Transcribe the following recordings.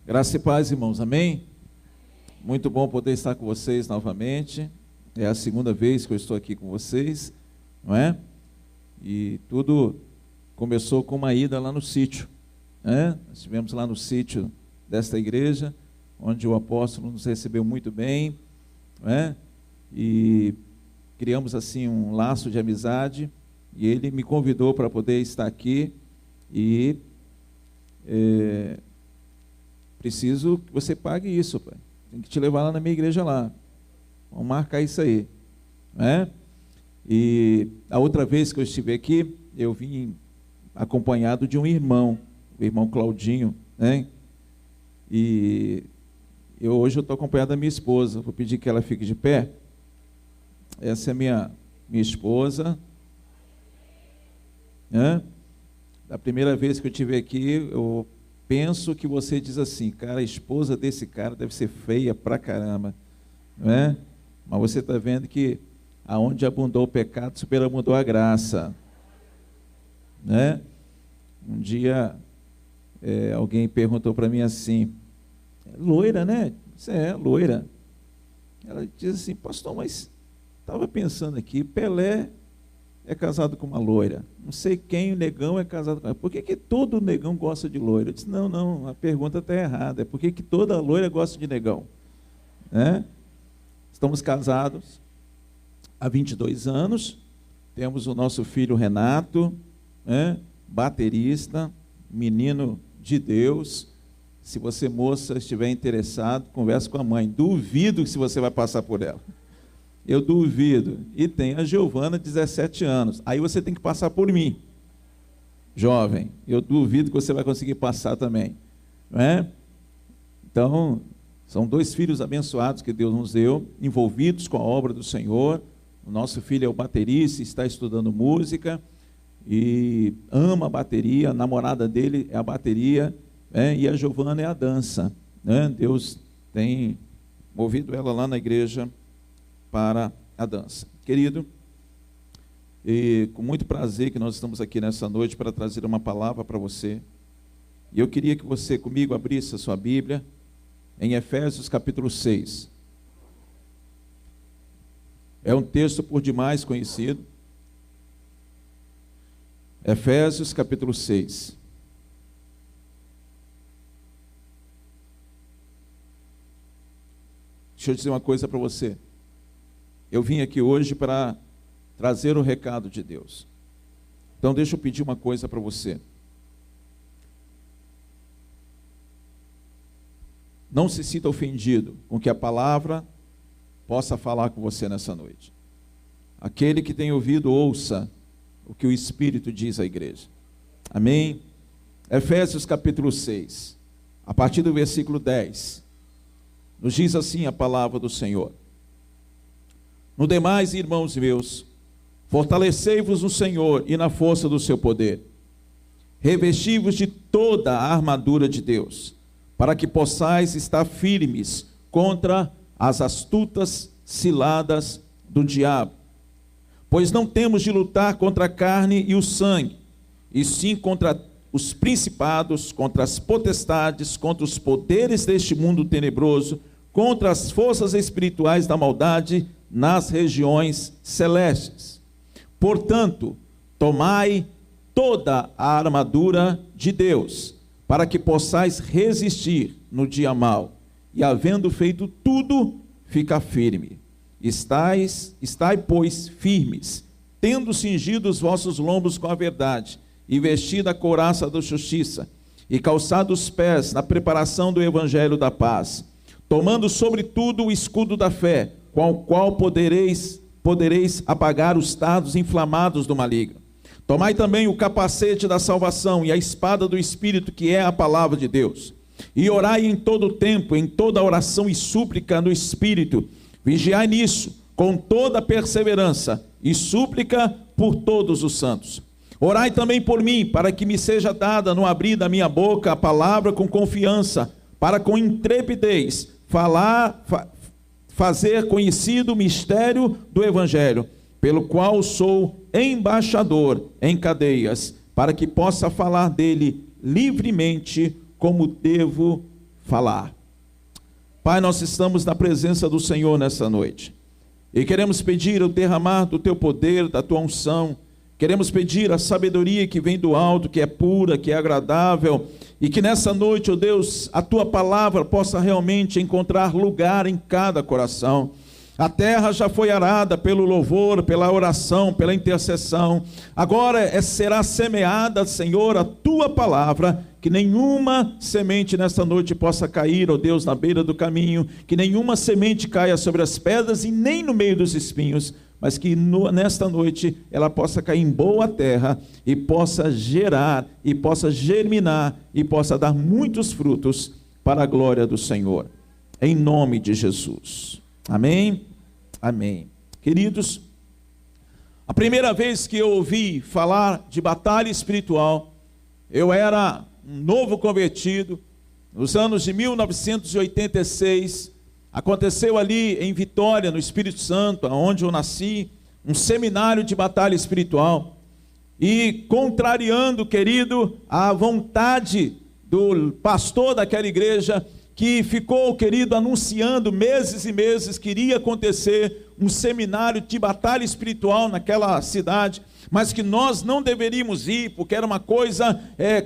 Graça e paz, irmãos, amém? Muito bom poder estar com vocês novamente. É a segunda vez que eu estou aqui com vocês, não é? E tudo começou com uma ida lá no sítio, né? Nós estivemos lá no sítio desta igreja, onde o apóstolo nos recebeu muito bem, não é? E criamos assim um laço de amizade, e ele me convidou para poder estar aqui e preciso que você pague isso, pai. Tem que te levar lá na minha igreja lá. Vamos marcar isso aí, né? E a outra vez que eu estive aqui, eu vim acompanhado de um irmão, o irmão Claudinho, né? E hoje eu estou acompanhado da minha esposa. Vou pedir que ela fique de pé. Essa é minha esposa, né? Da primeira vez que eu estive aqui, eu penso que você diz assim, cara, a esposa desse cara deve ser feia pra caramba, não é? Mas você está vendo que aonde abundou o pecado, superabundou a graça, né? Um dia alguém perguntou para mim assim, loira, né? Você é loira. Ela diz assim, pastor, mas estava pensando aqui, Pelé é casado com uma loira, não sei quem, o negão é casado com ela. Por que todo negão gosta de loira? Eu disse, não, a pergunta está errada, é por que toda loira gosta de negão? Né? Estamos casados há 22 anos, temos o nosso filho Renato, né? Baterista, menino de Deus. Se você, moça, estiver interessado, converse com a mãe, duvido que se você vai passar por ela. Eu duvido. E tem a Giovana, 17 anos. Aí você tem que passar por mim, jovem. Eu duvido que você vai conseguir passar também, não é? Então, são dois filhos abençoados que Deus nos deu, envolvidos com a obra do Senhor. O nosso filho é o baterista, está estudando música e ama a bateria. A namorada dele é a bateria, e a Giovana é a dança, né? Deus tem movido ela lá na igreja para a dança. Querido, e com muito prazer que nós estamos aqui nessa noite para trazer uma palavra para você. E eu queria que você comigo abrisse a sua Bíblia em Efésios capítulo 6. É um texto por demais conhecido. Efésios capítulo 6. Deixa eu dizer uma coisa para você. Eu vim aqui hoje para trazer o recado de Deus. Então deixa eu pedir uma coisa para você. Não se sinta ofendido com que a palavra possa falar com você nessa noite. Aquele que tem ouvido, ouça o que o Espírito diz à igreja. Amém? Efésios capítulo 6, a partir do versículo 10, nos diz assim a palavra do Senhor. No demais, irmãos meus, fortalecei-vos no Senhor e na força do seu poder. Revesti-vos de toda a armadura de Deus, para que possais estar firmes contra as astutas ciladas do diabo. Pois não temos de lutar contra a carne e o sangue, e sim contra os principados, contra as potestades, contra os poderes deste mundo tenebroso, contra as forças espirituais da maldade nas regiões celestes. Portanto, tomai toda a armadura de Deus, para que possais resistir no dia mau, e havendo feito tudo, ficar firme. Estai, pois, firmes, tendo cingido os vossos lombos com a verdade, e vestida a couraça da justiça, e calçado os pés na preparação do evangelho da paz, tomando sobretudo o escudo da fé, com o qual podereis apagar os dardos inflamados do maligno. Tomai também o capacete da salvação e a espada do Espírito, que é a palavra de Deus. E orai em todo o tempo, em toda oração e súplica no Espírito. Vigiai nisso, com toda perseverança e súplica por todos os santos. Orai também por mim, para que me seja dada no abrir da minha boca a palavra com confiança, para com intrepidez fazer conhecido o mistério do Evangelho, pelo qual sou embaixador em cadeias, para que possa falar dele livremente, como devo falar. Pai, nós estamos na presença do Senhor nessa noite. E queremos pedir o derramar do Teu poder, da Tua unção. Queremos pedir a sabedoria que vem do alto, que é pura, que é agradável. E que nessa noite, ó Deus, a Tua palavra possa realmente encontrar lugar em cada coração. A terra já foi arada pelo louvor, pela oração, pela intercessão. Agora será semeada, Senhor, a Tua palavra. Que nenhuma semente nesta noite possa cair, ó Deus, na beira do caminho. Que nenhuma semente caia sobre as pedras e nem no meio dos espinhos. Mas que nesta noite ela possa cair em boa terra e possa gerar, e possa germinar, e possa dar muitos frutos para a glória do Senhor. Em nome de Jesus. Amém? Amém. Queridos, a primeira vez que eu ouvi falar de batalha espiritual, eu era um novo convertido, nos anos de 1986, aconteceu ali em Vitória, no Espírito Santo, onde eu nasci, um seminário de batalha espiritual, e contrariando, querido, a vontade do pastor daquela igreja, que ficou, querido, anunciando meses e meses que iria acontecer um seminário de batalha espiritual naquela cidade, mas que nós não deveríamos ir, porque era uma coisa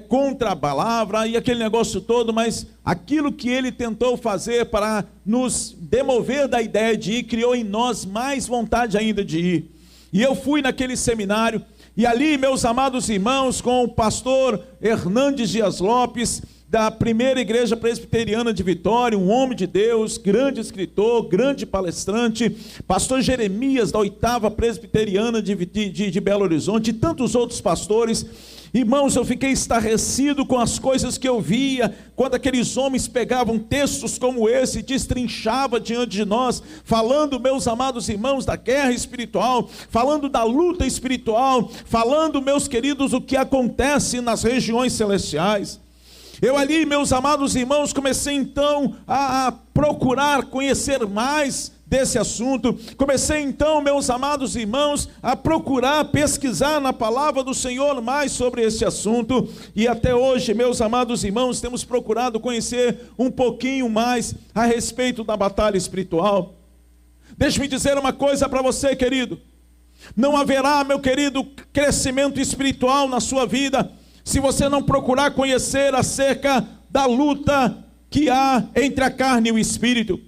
contra a palavra e aquele negócio todo, mas aquilo que ele tentou fazer para nos demover da ideia de ir, criou em nós mais vontade ainda de ir. E eu fui naquele seminário, e ali, meus amados irmãos, com o pastor Hernandes Dias Lopes, da primeira igreja presbiteriana de Vitória, um homem de Deus, grande escritor, grande palestrante, pastor Jeremias, da 8ª presbiteriana de Belo Horizonte, e tantos outros pastores. Irmãos, eu fiquei estarrecido com as coisas que eu via, quando aqueles homens pegavam textos como esse, destrinchavam diante de nós, falando, meus amados irmãos, da guerra espiritual, falando da luta espiritual, falando, meus queridos, o que acontece nas regiões celestiais. Eu ali, meus amados irmãos, comecei então a procurar conhecer mais desse assunto. Comecei então, meus amados irmãos, a procurar pesquisar na palavra do Senhor mais sobre esse assunto. E até hoje, meus amados irmãos, temos procurado conhecer um pouquinho mais a respeito da batalha espiritual. Deixe-me dizer uma coisa para você, querido. Não haverá, meu querido, crescimento espiritual na sua vida se você não procurar conhecer acerca da luta que há entre a carne e o espírito.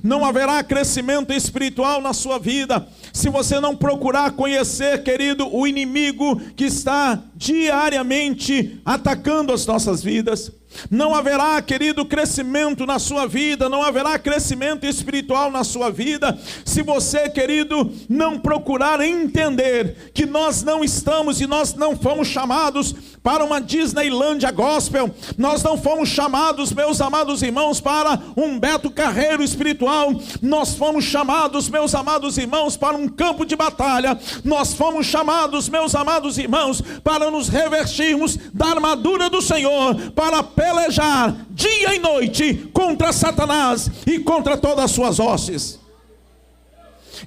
Não haverá crescimento espiritual na sua vida se você não procurar conhecer, querido, o inimigo que está diariamente atacando as nossas vidas. Não haverá, querido, crescimento na sua vida, não haverá crescimento espiritual na sua vida, se você, querido, não procurar entender que nós não estamos e nós não fomos chamados para uma Disneylândia gospel, nós não fomos chamados, meus amados irmãos, para um Beto Carreiro espiritual, nós fomos chamados, meus amados irmãos, para um campo de batalha, nós fomos chamados, meus amados irmãos, para nos revestirmos da armadura do Senhor, para pelejar dia e noite contra Satanás e contra todas as suas hostes.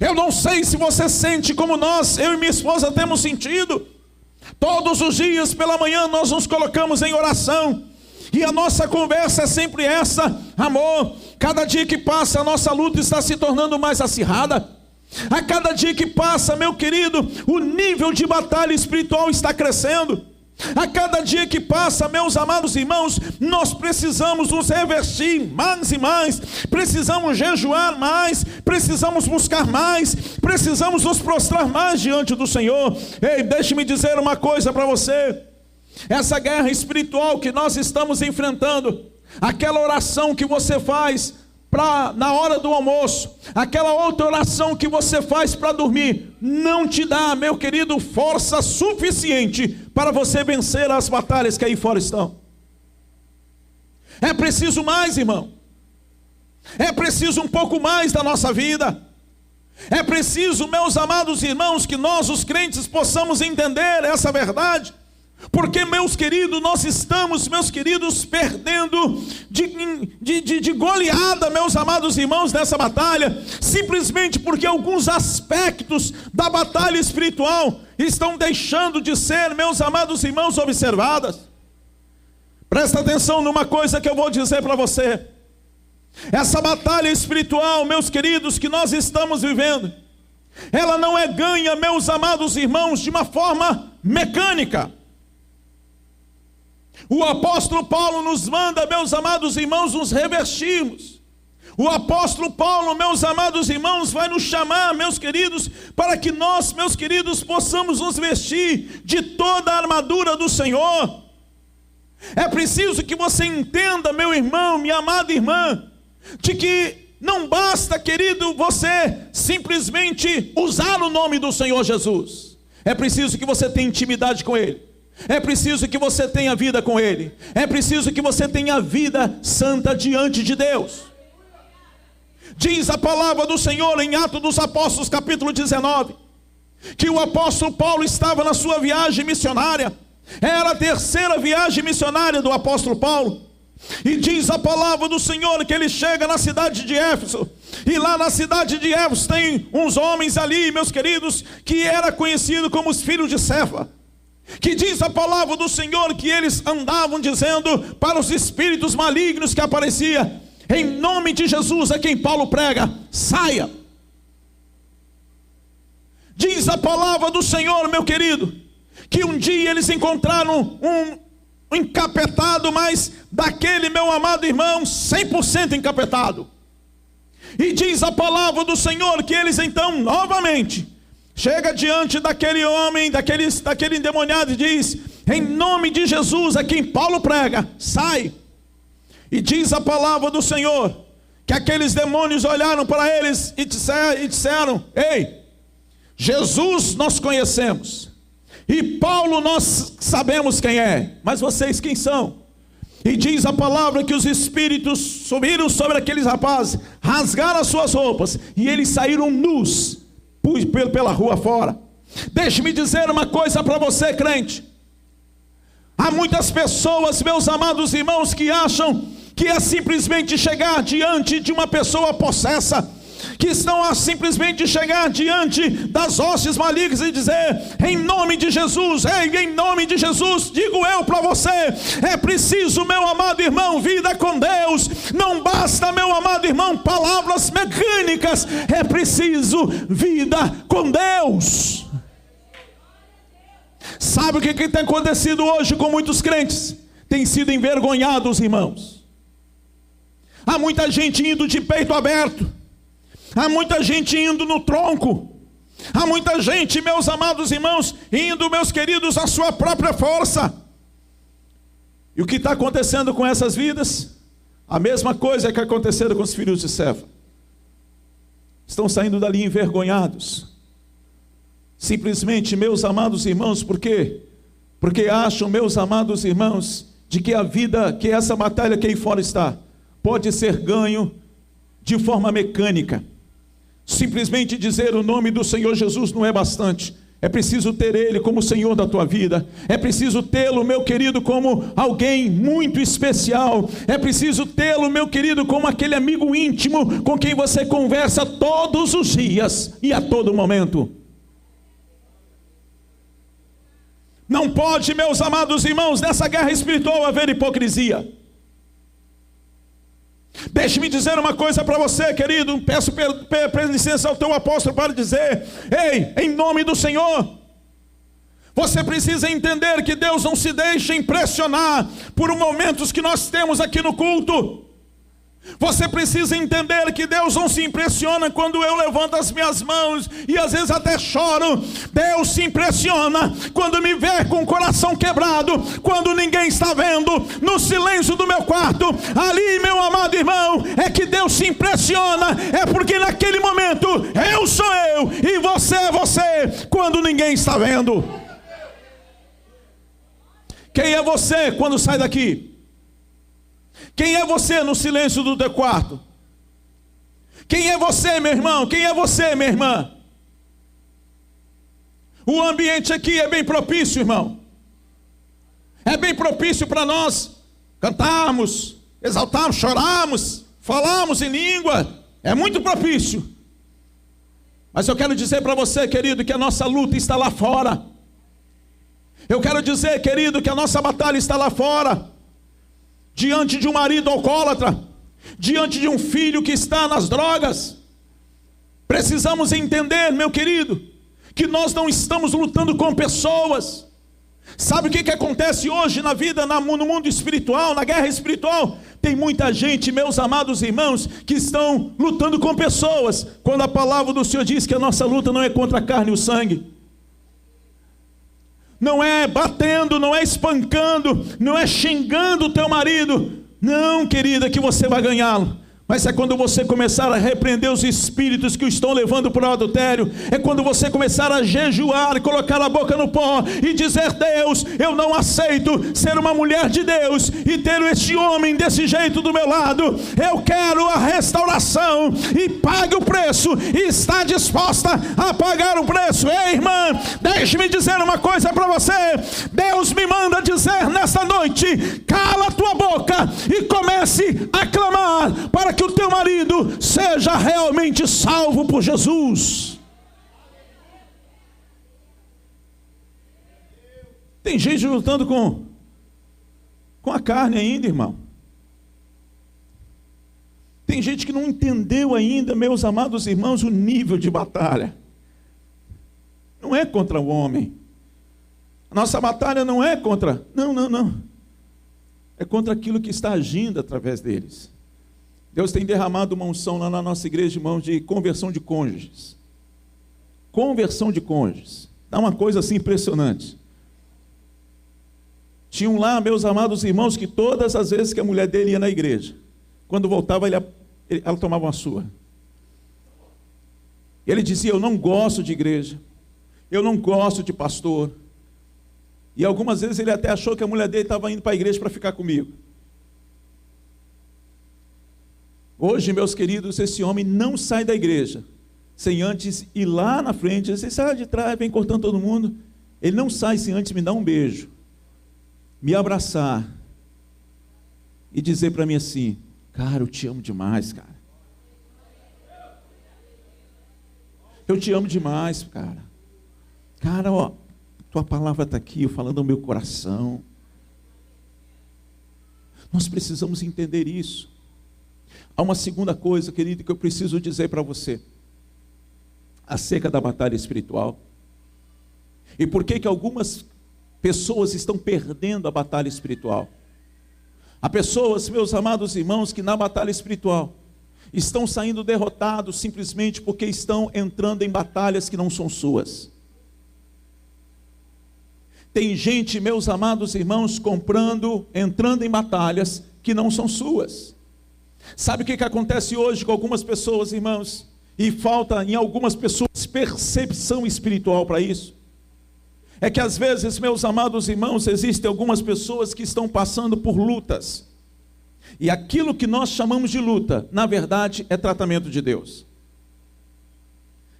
Eu não sei se você sente como nós, eu e minha esposa temos sentido. Todos os dias pela manhã nós nos colocamos em oração, e a nossa conversa é sempre essa: amor, cada dia que passa a nossa luta está se tornando mais acirrada. A cada dia que passa, meu querido, o nível de batalha espiritual está crescendo. A cada dia que passa, meus amados irmãos, nós precisamos nos revestir mais e mais, precisamos jejuar mais, precisamos buscar mais, precisamos nos prostrar mais diante do Senhor. Ei, deixe-me dizer uma coisa para você: essa guerra espiritual que nós estamos enfrentando, aquela oração que você faz na hora do almoço, aquela outra oração que você faz para dormir, não te dá, meu querido, força suficiente para você vencer as batalhas que aí fora estão. É preciso mais, irmão. É preciso um pouco mais da nossa vida. É preciso, meus amados irmãos, que nós, os crentes, possamos entender essa verdade. Porque, meus queridos, nós estamos, meus queridos, perdendo de goleada, meus amados irmãos, nessa batalha, simplesmente porque alguns aspectos da batalha espiritual estão deixando de ser, meus amados irmãos, observadas. Presta atenção numa coisa que eu vou dizer para você. Essa batalha espiritual, meus queridos, que nós estamos vivendo, ela não é ganha, meus amados irmãos, de uma forma mecânica. O apóstolo Paulo nos manda, meus amados irmãos, nos revestirmos. O apóstolo Paulo, meus amados irmãos, vai nos chamar, meus queridos, para que nós, meus queridos, possamos nos vestir de toda a armadura do Senhor. É preciso que você entenda, meu irmão, minha amada irmã, de que não basta, querido, você simplesmente usar o nome do Senhor Jesus. É preciso que você tenha intimidade com Ele. É preciso que você tenha vida com Ele. É preciso que você tenha vida santa diante de Deus. Diz a palavra do Senhor em Atos dos Apóstolos, capítulo 19, que o apóstolo Paulo estava na sua viagem missionária. Era a terceira viagem missionária do apóstolo Paulo. E diz a palavra do Senhor que ele chega na cidade de Éfeso. E lá na cidade de Éfeso tem uns homens ali, meus queridos, que era conhecido como os filhos de Cefa. Que diz a palavra do Senhor que eles andavam dizendo para os espíritos malignos que apareciam: em nome de Jesus a quem Paulo prega, saia. Diz a palavra do Senhor, meu querido, que um dia eles encontraram um encapetado, mas daquele, meu amado irmão, 100% encapetado. E diz a palavra do Senhor que eles então novamente chega diante daquele homem, daquele endemoniado, e diz: em nome de Jesus a quem Paulo prega, sai. E diz a palavra do Senhor que aqueles demônios olharam para eles e disseram: ei, Jesus nós conhecemos, e Paulo nós sabemos quem é, mas vocês quem são? E diz a palavra que os espíritos subiram sobre aqueles rapazes, rasgaram as suas roupas, e eles saíram nus pela rua fora. Deixe-me dizer uma coisa para você, crente. Há muitas pessoas, meus amados irmãos, que acham que é simplesmente chegar diante de uma pessoa possessa, que estão a simplesmente chegar diante das hostes malignas e dizer: em nome de Jesus, em nome de Jesus. Digo eu para você, é preciso, meu amado irmão, vida com Deus. Não basta, meu amado irmão, palavras mecânicas, é preciso vida com Deus. Sabe o que tem acontecido hoje com muitos crentes? Tem sido envergonhados, irmãos. Há muita gente indo de peito aberto, há muita gente indo no tronco, há muita gente, meus amados irmãos, indo, meus queridos, à sua própria força. E o que está acontecendo com essas vidas? A mesma coisa que aconteceu com os filhos de Cefa. Estão saindo dali envergonhados, simplesmente, meus amados irmãos, por quê? Porque acham, meus amados irmãos, de que a vida, que essa batalha que aí fora está, pode ser ganho de forma mecânica. Simplesmente dizer o nome do Senhor Jesus não é bastante. É preciso ter Ele como Senhor da tua vida. É preciso tê-lo, meu querido, como alguém muito especial. É preciso tê-lo, meu querido, como aquele amigo íntimo com quem você conversa todos os dias e a todo momento. Não pode, meus amados irmãos, nessa guerra espiritual haver hipocrisia. Deixe-me dizer uma coisa para você, querido. Peço licença ao teu apóstolo para dizer: ei, em nome do Senhor, você precisa entender que Deus não se deixa impressionar por momentos que nós temos aqui no culto. Você precisa entender que Deus não se impressiona quando eu levanto as minhas mãos e às vezes até choro. Deus se impressiona quando me vê com o coração quebrado, quando ninguém está vendo, no silêncio do meu quarto. Ali, meu amado irmão, é que Deus se impressiona. É porque naquele momento eu sou eu e você é você, quando ninguém está vendo. Quem é você quando sai daqui? Quem é você no silêncio do teu quarto? Quem é você, meu irmão? Quem é você, minha irmã? O ambiente aqui é bem propício, irmão. É bem propício para nós cantarmos, exaltarmos, chorarmos, falarmos em língua. É muito propício. Mas eu quero dizer para você, querido, que a nossa luta está lá fora. Eu quero dizer, querido, que a nossa batalha está lá fora. diante de um marido alcoólatra, diante de um filho que está nas drogas. Precisamos entender, meu querido, que nós não estamos lutando com pessoas. Sabe o que acontece hoje na vida, no mundo espiritual, na guerra espiritual? Tem muita gente, meus amados irmãos, que estão lutando com pessoas, quando a palavra do Senhor diz que a nossa luta não é contra a carne e o sangue. Não é batendo, não é espancando, não é xingando o teu marido. Não, querida, que você vai ganhá-lo. Mas é quando você começar a repreender os espíritos que o estão levando para o adultério. É quando você começar a jejuar, colocar a boca no pó e dizer: Deus, eu não aceito ser uma mulher de Deus e ter este homem desse jeito do meu lado. Eu quero a restauração, e pague o preço, e está disposta a pagar o preço. Ei, irmã, deixe-me dizer uma coisa para você. Deus me manda dizer nesta noite: cala a tua boca e comece a clamar para que o teu marido seja realmente salvo por Jesus. Tem gente lutando com a carne ainda, irmão. Tem gente que não entendeu ainda, meus amados irmãos, o nível de batalha. Não é contra o homem. A nossa batalha não é contra... Não. É contra aquilo que está agindo através deles. Deus tem derramado uma unção lá na nossa igreja, irmãos, de conversão de cônjuges. Conversão de cônjuges. Dá uma coisa assim impressionante. Tinham lá, meus amados irmãos, que todas as vezes que a mulher dele ia na igreja, quando voltava, ela tomava uma surra. Ele dizia: eu não gosto de igreja, eu não gosto de pastor. E algumas vezes ele até achou que a mulher dele estava indo para a igreja para ficar comigo. Hoje, meus queridos, esse homem não sai da igreja sem antes ir lá na frente. Você sai de trás, vem cortando todo mundo. Ele não sai sem antes me dar um beijo, me abraçar e dizer para mim assim: cara, eu te amo demais, cara. Eu te amo demais, cara. Cara, ó, tua palavra está aqui, eu falando ao meu coração. Nós precisamos entender isso. Há uma segunda coisa, querido, que eu preciso dizer para você acerca da batalha espiritual. E por que algumas pessoas estão perdendo a batalha espiritual? Há pessoas, meus amados irmãos, que na batalha espiritual estão saindo derrotados simplesmente porque estão entrando em batalhas que não são suas. Tem gente, meus amados irmãos, entrando em batalhas que não são suas. Sabe o que acontece hoje com algumas pessoas, irmãos? E falta em algumas pessoas percepção espiritual para isso. É que às vezes, meus amados irmãos, existem algumas pessoas que estão passando por lutas. E aquilo que nós chamamos de luta, na verdade, é tratamento de Deus.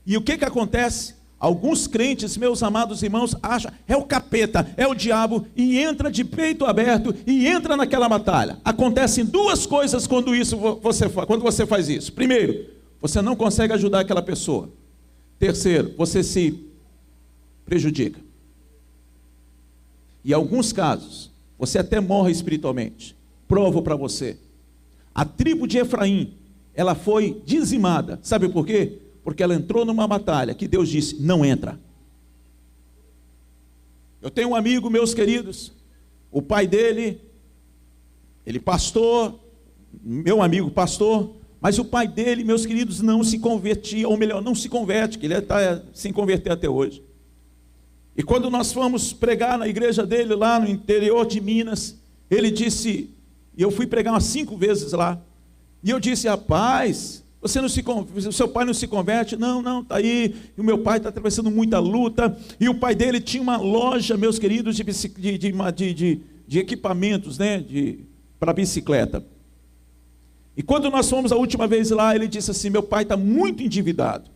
E o que acontece? Alguns crentes, meus amados irmãos, acham é o capeta, é o diabo, e entra de peito aberto e entra naquela batalha. Acontecem duas coisas quando você faz isso. Primeiro, você não consegue ajudar aquela pessoa. Terceiro, você se prejudica. Em alguns casos, você até morre espiritualmente. Provo para você. A tribo de Efraim, ela foi dizimada. Sabe por quê? Porque ela entrou numa batalha que Deus disse: não entra. Eu tenho um amigo, meus queridos, o pai dele, ele pastor, meu amigo pastor, mas o pai dele, meus queridos, não se convertia, ou melhor, não se converte, que ele está sem converter até hoje. E quando nós fomos pregar na igreja dele, lá no interior de Minas, ele disse, e eu fui pregar umas 5 vezes lá, e eu disse: rapaz, o seu pai não se converte? Não, está aí, e o meu pai está atravessando muita luta, e o pai dele tinha uma loja, meus queridos, de equipamentos, né, para bicicleta. E quando nós fomos a última vez lá, ele disse assim: meu pai está muito endividado,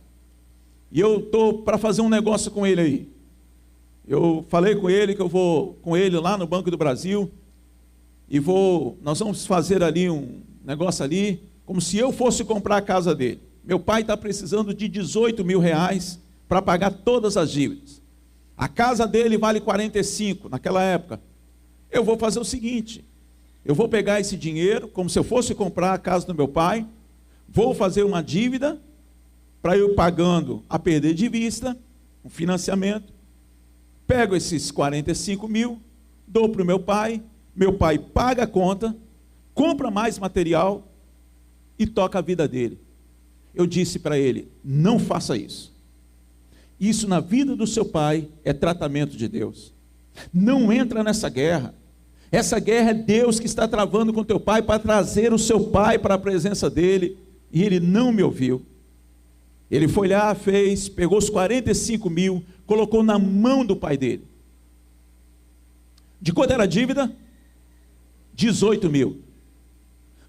e eu estou para fazer um negócio com ele aí. Eu falei com ele que eu vou com ele lá no Banco do Brasil, e nós vamos fazer ali um negócio ali, como se eu fosse comprar a casa dele. Meu pai está precisando de 18 mil reais para pagar todas as dívidas. A casa dele vale 45 naquela época. Eu vou fazer o seguinte: eu vou pegar esse dinheiro, como se eu fosse comprar a casa do meu pai, vou fazer uma dívida, para eu pagando a perder de vista, um financiamento, pego esses 45 mil, dou para o meu pai paga a conta, compra mais material e toca a vida dele. Eu disse para ele, não faça isso. Isso na vida do seu pai é tratamento de Deus. Não entra nessa guerra. Essa guerra é Deus que está travando com teu pai para trazer o seu pai para a presença dele. E ele não me ouviu. Ele foi lá, fez, pegou os 45 mil, colocou na mão do pai dele. De quanto era a dívida? 18 mil.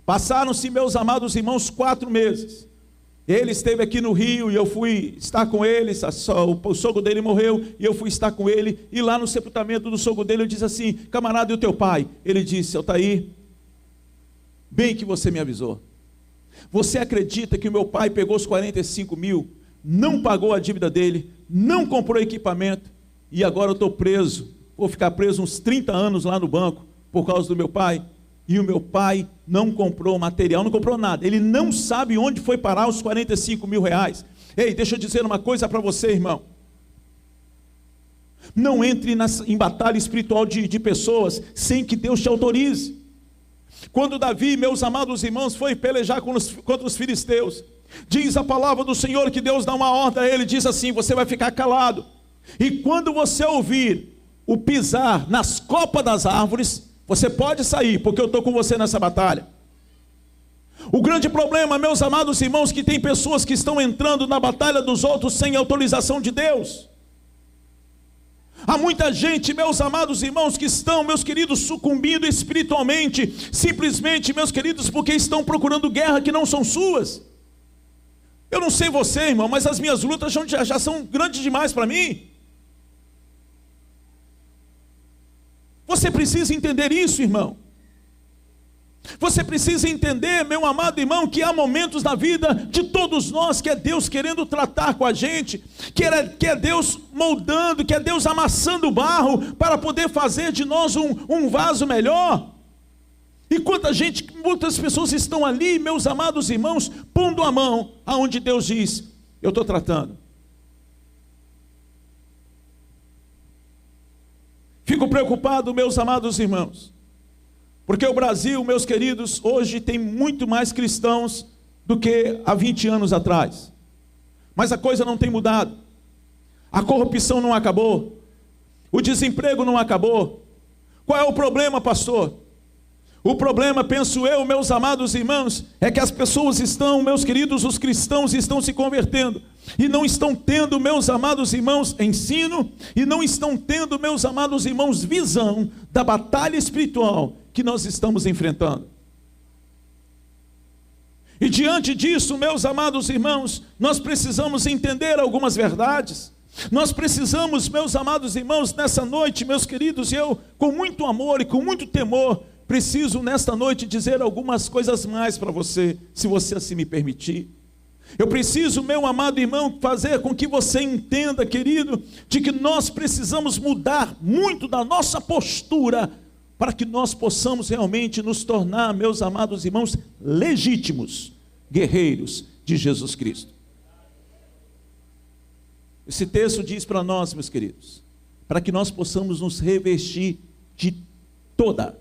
Passaram-se, meus amados irmãos, 4 meses. Ele esteve aqui no Rio e eu fui estar com ele, o sogro dele morreu e eu fui estar com ele, e lá no sepultamento do sogro dele eu disse assim, camarada, e o teu pai? Ele disse, Altair, bem que você me avisou. Você acredita que o meu pai pegou os 45 mil, não pagou a dívida dele, não comprou equipamento, e agora eu estou preso, vou ficar preso uns 30 anos lá no banco, por causa do meu pai? E o meu pai não comprou material, não comprou nada. Ele não sabe onde foi parar os 45 mil reais. Ei, deixa eu dizer uma coisa para você, irmão. Não entre em batalha espiritual de pessoas sem que Deus te autorize. Quando Davi, meus amados irmãos, foi pelejar contra os filisteus, diz a palavra do Senhor que Deus dá uma ordem a ele, diz assim, você vai ficar calado. E quando você ouvir o pisar nas copas das árvores, você pode sair, porque eu estou com você nessa batalha. O grande problema, meus amados irmãos, que tem pessoas que estão entrando na batalha dos outros sem autorização de Deus. Há muita gente, meus amados irmãos, que estão, meus queridos, sucumbindo espiritualmente, simplesmente, meus queridos, porque estão procurando guerra que não são suas. Eu não sei você, irmão, mas as minhas lutas já são grandes demais para mim. Você precisa entender isso, irmão. Você precisa entender, meu amado irmão, que há momentos na vida de todos nós que é Deus querendo tratar com a gente, que é Deus moldando, que é Deus amassando o barro para poder fazer de nós um vaso melhor. E muitas pessoas estão ali, meus amados irmãos, pondo a mão aonde Deus diz, eu estou tratando. Fico preocupado, meus amados irmãos, porque o Brasil, meus queridos, hoje tem muito mais cristãos do que há 20 anos atrás. Mas a coisa não tem mudado. A corrupção não acabou. O desemprego não acabou. Qual é o problema, pastor? O problema, penso eu, meus amados irmãos, é que as pessoas estão, meus queridos, os cristãos estão se convertendo e não estão tendo, meus amados irmãos, ensino, e não estão tendo, meus amados irmãos, visão da batalha espiritual que nós estamos enfrentando. E diante disso, meus amados irmãos, nós precisamos entender algumas verdades. Nós precisamos, meus amados irmãos, nessa noite, meus queridos, eu, com muito amor e com muito temor, preciso nesta noite dizer algumas coisas mais para você, se você assim me permitir. Eu preciso, meu amado irmão, fazer com que você entenda, querido, de que nós precisamos mudar muito da nossa postura, para que nós possamos realmente nos tornar, meus amados irmãos, legítimos guerreiros de Jesus Cristo. Esse texto diz para nós, meus queridos, para que nós possamos nos revestir de toda.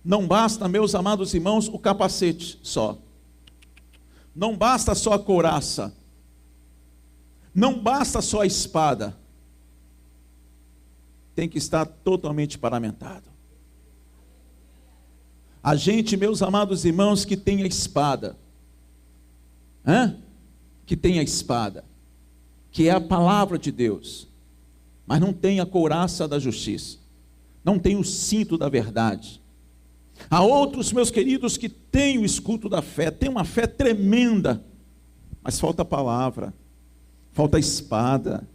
Não basta, meus amados irmãos, o capacete só. Não basta só a couraça. Não basta só a espada. Tem que estar totalmente paramentado. A gente, meus amados irmãos, que tem a espada, que tem a espada, que é a palavra de Deus, mas não tem a couraça da justiça, não tem o cinto da verdade. Há outros, meus queridos, que têm o escudo da fé, têm uma fé tremenda, mas falta a palavra, falta a espada,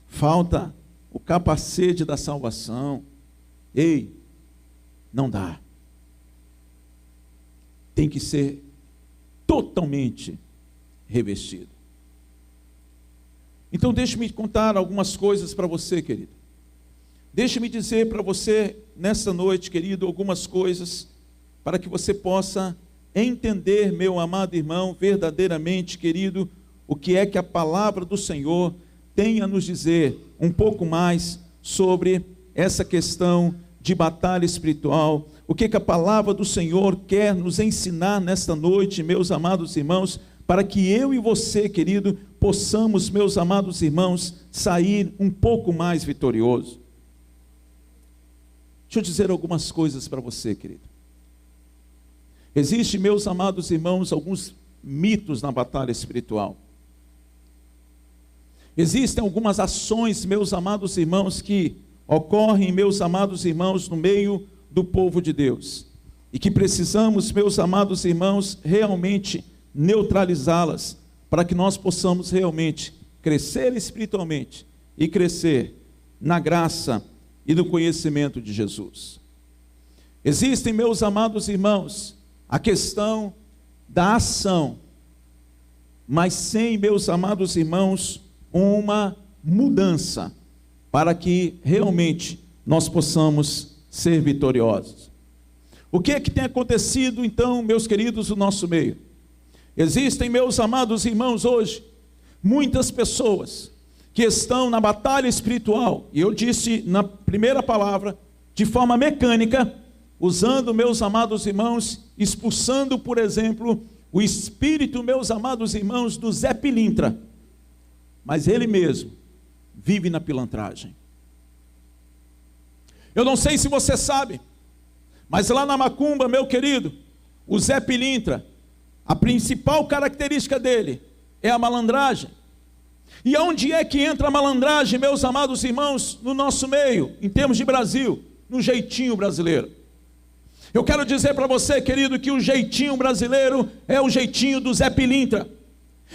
falta o capacete da salvação. Ei, não dá. Tem que ser totalmente revestido. Então deixe-me contar algumas coisas para você, querido. Deixe-me dizer para você, nessa noite, querido, algumas coisas, para que você possa entender, meu amado irmão, verdadeiramente, querido, o que é que a palavra do Senhor tem a nos dizer um pouco mais sobre essa questão de batalha espiritual. O que é que a palavra do Senhor quer nos ensinar nesta noite, meus amados irmãos, para que eu e você, querido, possamos, meus amados irmãos, sair um pouco mais vitorioso. Deixa eu dizer algumas coisas para você, querido. Existem, meus amados irmãos, alguns mitos na batalha espiritual. Existem algumas ações, meus amados irmãos, que ocorrem, meus amados irmãos, no meio do povo de Deus. E que precisamos, meus amados irmãos, realmente neutralizá-las, para que nós possamos realmente crescer espiritualmente e crescer na graça e no conhecimento de Jesus. Existem, meus amados irmãos, a questão da ação, mas sem, meus amados irmãos, uma mudança, para que realmente nós possamos ser vitoriosos. O que é que tem acontecido então, meus queridos, no nosso meio? Existem, meus amados irmãos, hoje, muitas pessoas que estão na batalha espiritual, e eu disse na primeira palavra, de forma mecânica, usando, meus amados irmãos, expulsando, por exemplo, o espírito, meus amados irmãos, do Zé Pilintra, mas ele mesmo vive na pilantragem. Eu não sei se você sabe, mas lá na macumba, meu querido, o Zé Pilintra, a principal característica dele é a malandragem. E aonde é que entra a malandragem, meus amados irmãos, no nosso meio, em termos de Brasil? No jeitinho brasileiro. Eu quero dizer para você, querido, que o jeitinho brasileiro é o jeitinho do Zé Pilintra.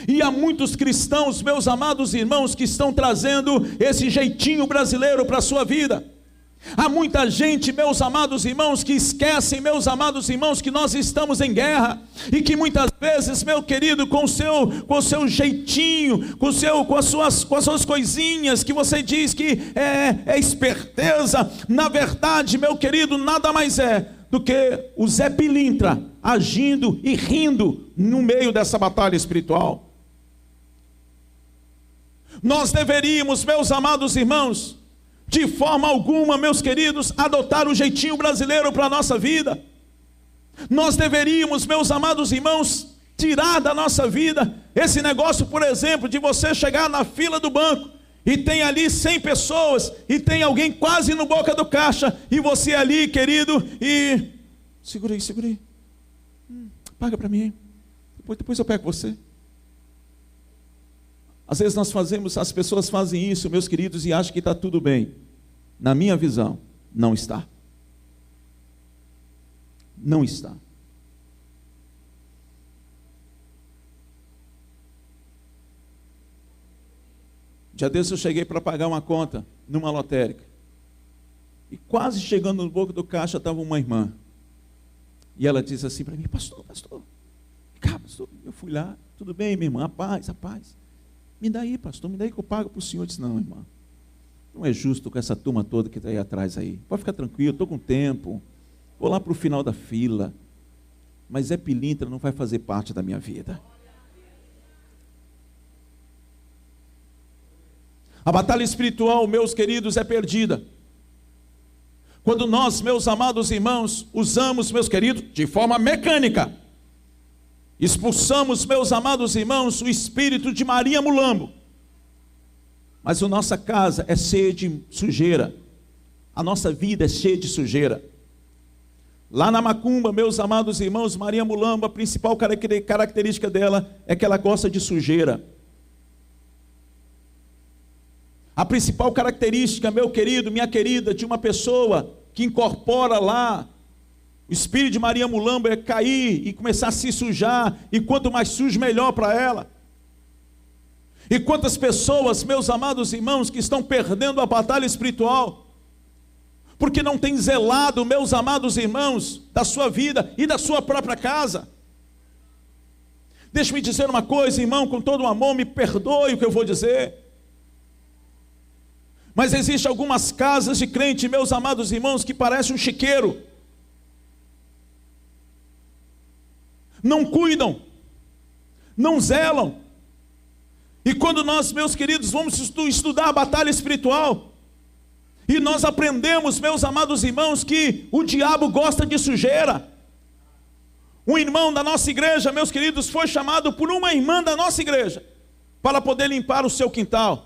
E há muitos cristãos, meus amados irmãos, que estão trazendo esse jeitinho brasileiro para a sua vida. Há muita gente, meus amados irmãos, que esquecem, meus amados irmãos, que nós estamos em guerra, e que muitas vezes, meu querido, com o seu jeitinho, com as suas coisinhas, que você diz que é esperteza, na verdade, meu querido, nada mais é do que o Zé Pilintra agindo e rindo no meio dessa batalha espiritual. Nós deveríamos, meus amados irmãos, de forma alguma, meus queridos, adotar o jeitinho brasileiro para a nossa vida. Nós deveríamos, meus amados irmãos, tirar da nossa vida esse negócio, por exemplo, de você chegar na fila do banco e tem ali 100 pessoas e tem alguém quase no boca do caixa e você ali, querido, e segura aí, paga para mim, hein? Depois eu pego você. Às vezes as pessoas fazem isso, meus queridos, e acham que está tudo bem. Na minha visão, não está. Não está. Dia desse eu cheguei para pagar uma conta numa lotérica. E quase chegando no boca do caixa estava uma irmã. E ela disse assim para mim: pastor, cá, pastor, eu fui lá, tudo bem, minha irmã, a paz. Me dá aí, pastor, me dá aí que eu pago para o senhor. Eu disse: não, irmã, não é justo com essa turma toda que está aí atrás aí. Pode ficar tranquilo, estou com tempo. Vou lá para o final da fila. Mas Zé Pilintra não vai fazer parte da minha vida. A batalha espiritual, meus queridos, é perdida quando nós, meus amados irmãos, usamos, meus queridos, de forma mecânica, expulsamos, meus amados irmãos, o espírito de Maria Mulambo. Mas a nossa casa é cheia de sujeira. A nossa vida é cheia de sujeira. Lá na macumba, meus amados irmãos, Maria Mulambo, a principal característica dela é que ela gosta de sujeira. A principal característica, meu querido, minha querida, de uma pessoa que incorpora lá o espírito de Maria Mulambo é cair e começar a se sujar, e quanto mais sujo, melhor para ela. E quantas pessoas, meus amados irmãos, que estão perdendo a batalha espiritual, porque não têm zelado, meus amados irmãos, da sua vida e da sua própria casa. Deixe-me dizer uma coisa, irmão, com todo o amor, me perdoe o que eu vou dizer. Mas existem algumas casas de crente, meus amados irmãos, que parecem um chiqueiro. Não cuidam, não zelam. E quando nós, meus queridos, vamos estudar a batalha espiritual, e nós aprendemos, meus amados irmãos, que o diabo gosta de sujeira. Um irmão da nossa igreja, meus queridos, foi chamado por uma irmã da nossa igreja para poder limpar o seu quintal.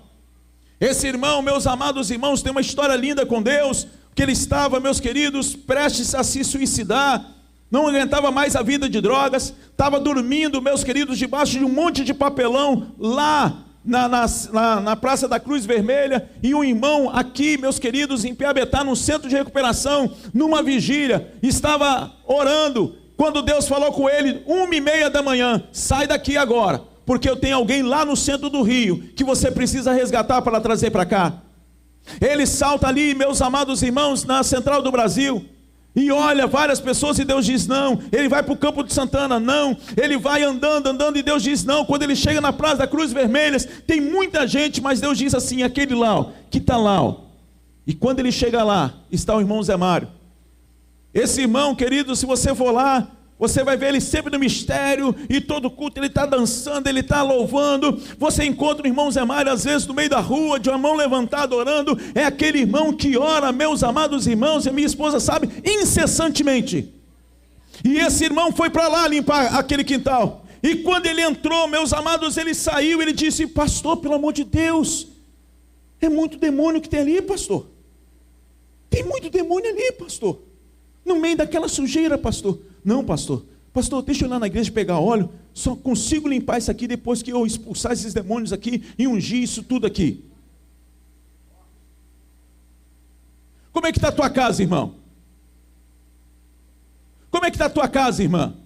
Esse irmão, meus amados irmãos, tem uma história linda com Deus, que ele estava, meus queridos, prestes a se suicidar, não aguentava mais a vida de drogas, estava dormindo, meus queridos, debaixo de um monte de papelão lá na Praça da Cruz Vermelha, e um irmão aqui, meus queridos, em Piabetá, no centro de recuperação, numa vigília, estava orando, quando Deus falou com ele, 1h30 da manhã, sai daqui agora, porque eu tenho alguém lá no centro do Rio, que você precisa resgatar para trazer para cá. Ele salta ali, meus amados irmãos, na Central do Brasil, e olha várias pessoas e Deus diz não. Ele vai para o Campo de Santana, não. Ele vai andando e Deus diz não. Quando ele chega na Praça da Cruz Vermelha, tem muita gente, mas Deus diz assim, aquele lá, ó, que está lá, ó. E quando ele chega lá, está o irmão Zé Mário. Esse irmão, querido, se você for lá, você vai ver ele sempre no mistério, e todo culto ele está dançando, ele está louvando. Você encontra o irmão Zé Mário, às vezes no meio da rua, de uma mão levantada, orando. É aquele irmão que ora, meus amados irmãos, e minha esposa sabe, incessantemente. E esse irmão foi para lá limpar aquele quintal. E quando ele entrou, meus amados, ele saiu, ele disse, pastor, pelo amor de Deus, é muito demônio que tem ali, pastor. Tem muito demônio ali, pastor. No meio daquela sujeira, pastor. Não, pastor, deixa eu ir lá na igreja pegar óleo, só consigo limpar isso aqui depois que eu expulsar esses demônios aqui e ungir isso tudo aqui. Como é que está a tua casa, irmão? Como é que está a tua casa, irmã?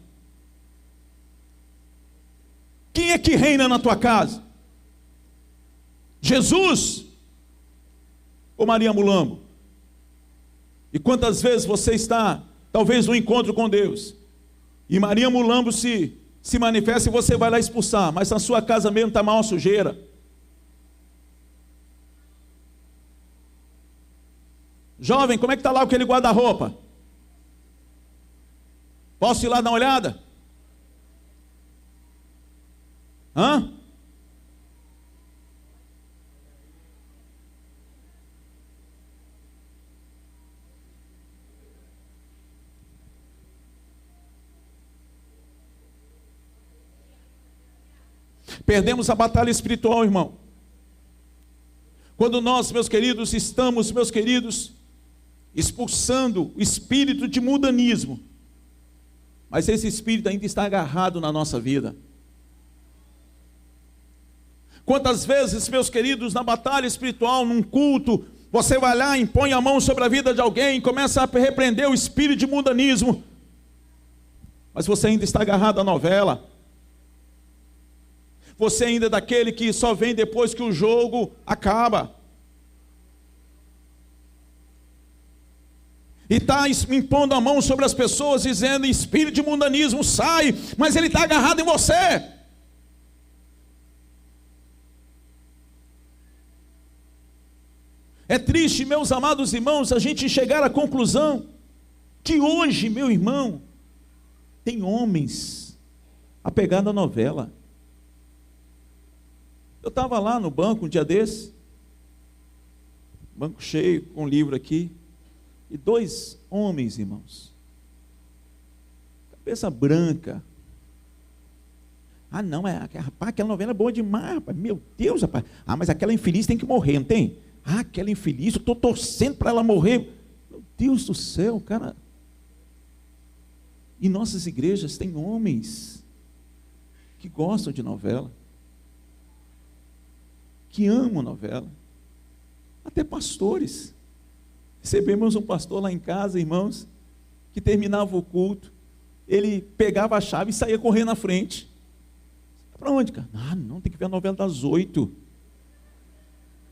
Quem é que reina na tua casa? Jesus ou Maria Mulambo? E quantas vezes você está talvez no encontro com Deus, e Maria Mulambo se manifesta e você vai lá expulsar, mas na sua casa mesmo está mal a sujeira. Jovem, como é que está lá aquele guarda-roupa? Posso ir lá dar uma olhada? Hã? Perdemos a batalha espiritual, irmão. Quando nós, meus queridos, estamos, meus queridos, expulsando o espírito de mundanismo, mas esse espírito ainda está agarrado na nossa vida. Quantas vezes, meus queridos, na batalha espiritual, num culto, você vai lá, impõe a mão sobre a vida de alguém, começa a repreender o espírito de mundanismo, mas você ainda está agarrado à novela. Você ainda é daquele que só vem depois que o jogo acaba. E está impondo a mão sobre as pessoas, dizendo, espírito de mundanismo, sai, mas ele está agarrado em você. É triste, meus amados irmãos, a gente chegar à conclusão que hoje, meu irmão, tem homens apegados à novela. Eu estava lá no banco um dia desse, banco cheio, com um livro aqui, e 2 homens, irmãos, cabeça branca. Ah não, rapaz, aquela novela é boa demais, rapaz. Meu Deus, rapaz. Ah, mas aquela infeliz tem que morrer, não tem? Ah, aquela infeliz, eu estou torcendo para ela morrer. Meu Deus do céu, cara. Em nossas igrejas tem homens que gostam de novela, que amam novela, até pastores. Recebemos um pastor lá em casa, irmãos, que terminava o culto, ele pegava a chave e saía correndo na frente. Para onde, cara? Ah, não, tem que ver a novela das 8.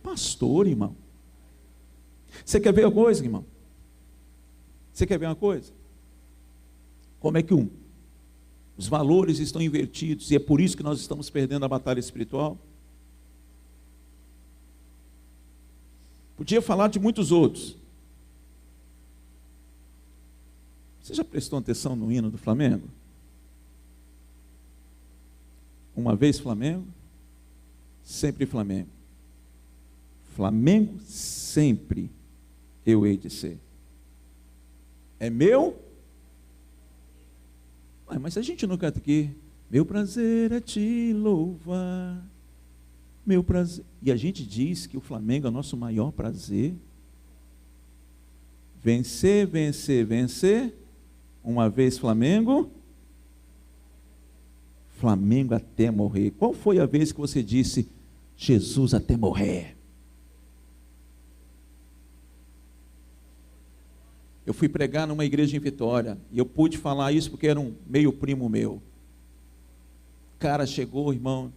Pastor, irmão. Você quer ver uma coisa, irmão? Você quer ver uma coisa? Como é que os valores estão invertidos, e é por isso que nós estamos perdendo a batalha espiritual? Podia falar de muitos outros. Você já prestou atenção no hino do Flamengo? Uma vez Flamengo, sempre Flamengo. Flamengo sempre eu hei de ser. É meu? Mas a gente não canta aqui. Meu prazer é te louvar. Meu prazer. E a gente diz que o Flamengo é o nosso maior prazer. Vencer, vencer, vencer. Uma vez Flamengo. Flamengo até morrer. Qual foi a vez que você disse Jesus até morrer? Eu fui pregar numa igreja em Vitória, e eu pude falar isso porque era um meio primo meu. O cara chegou, irmão,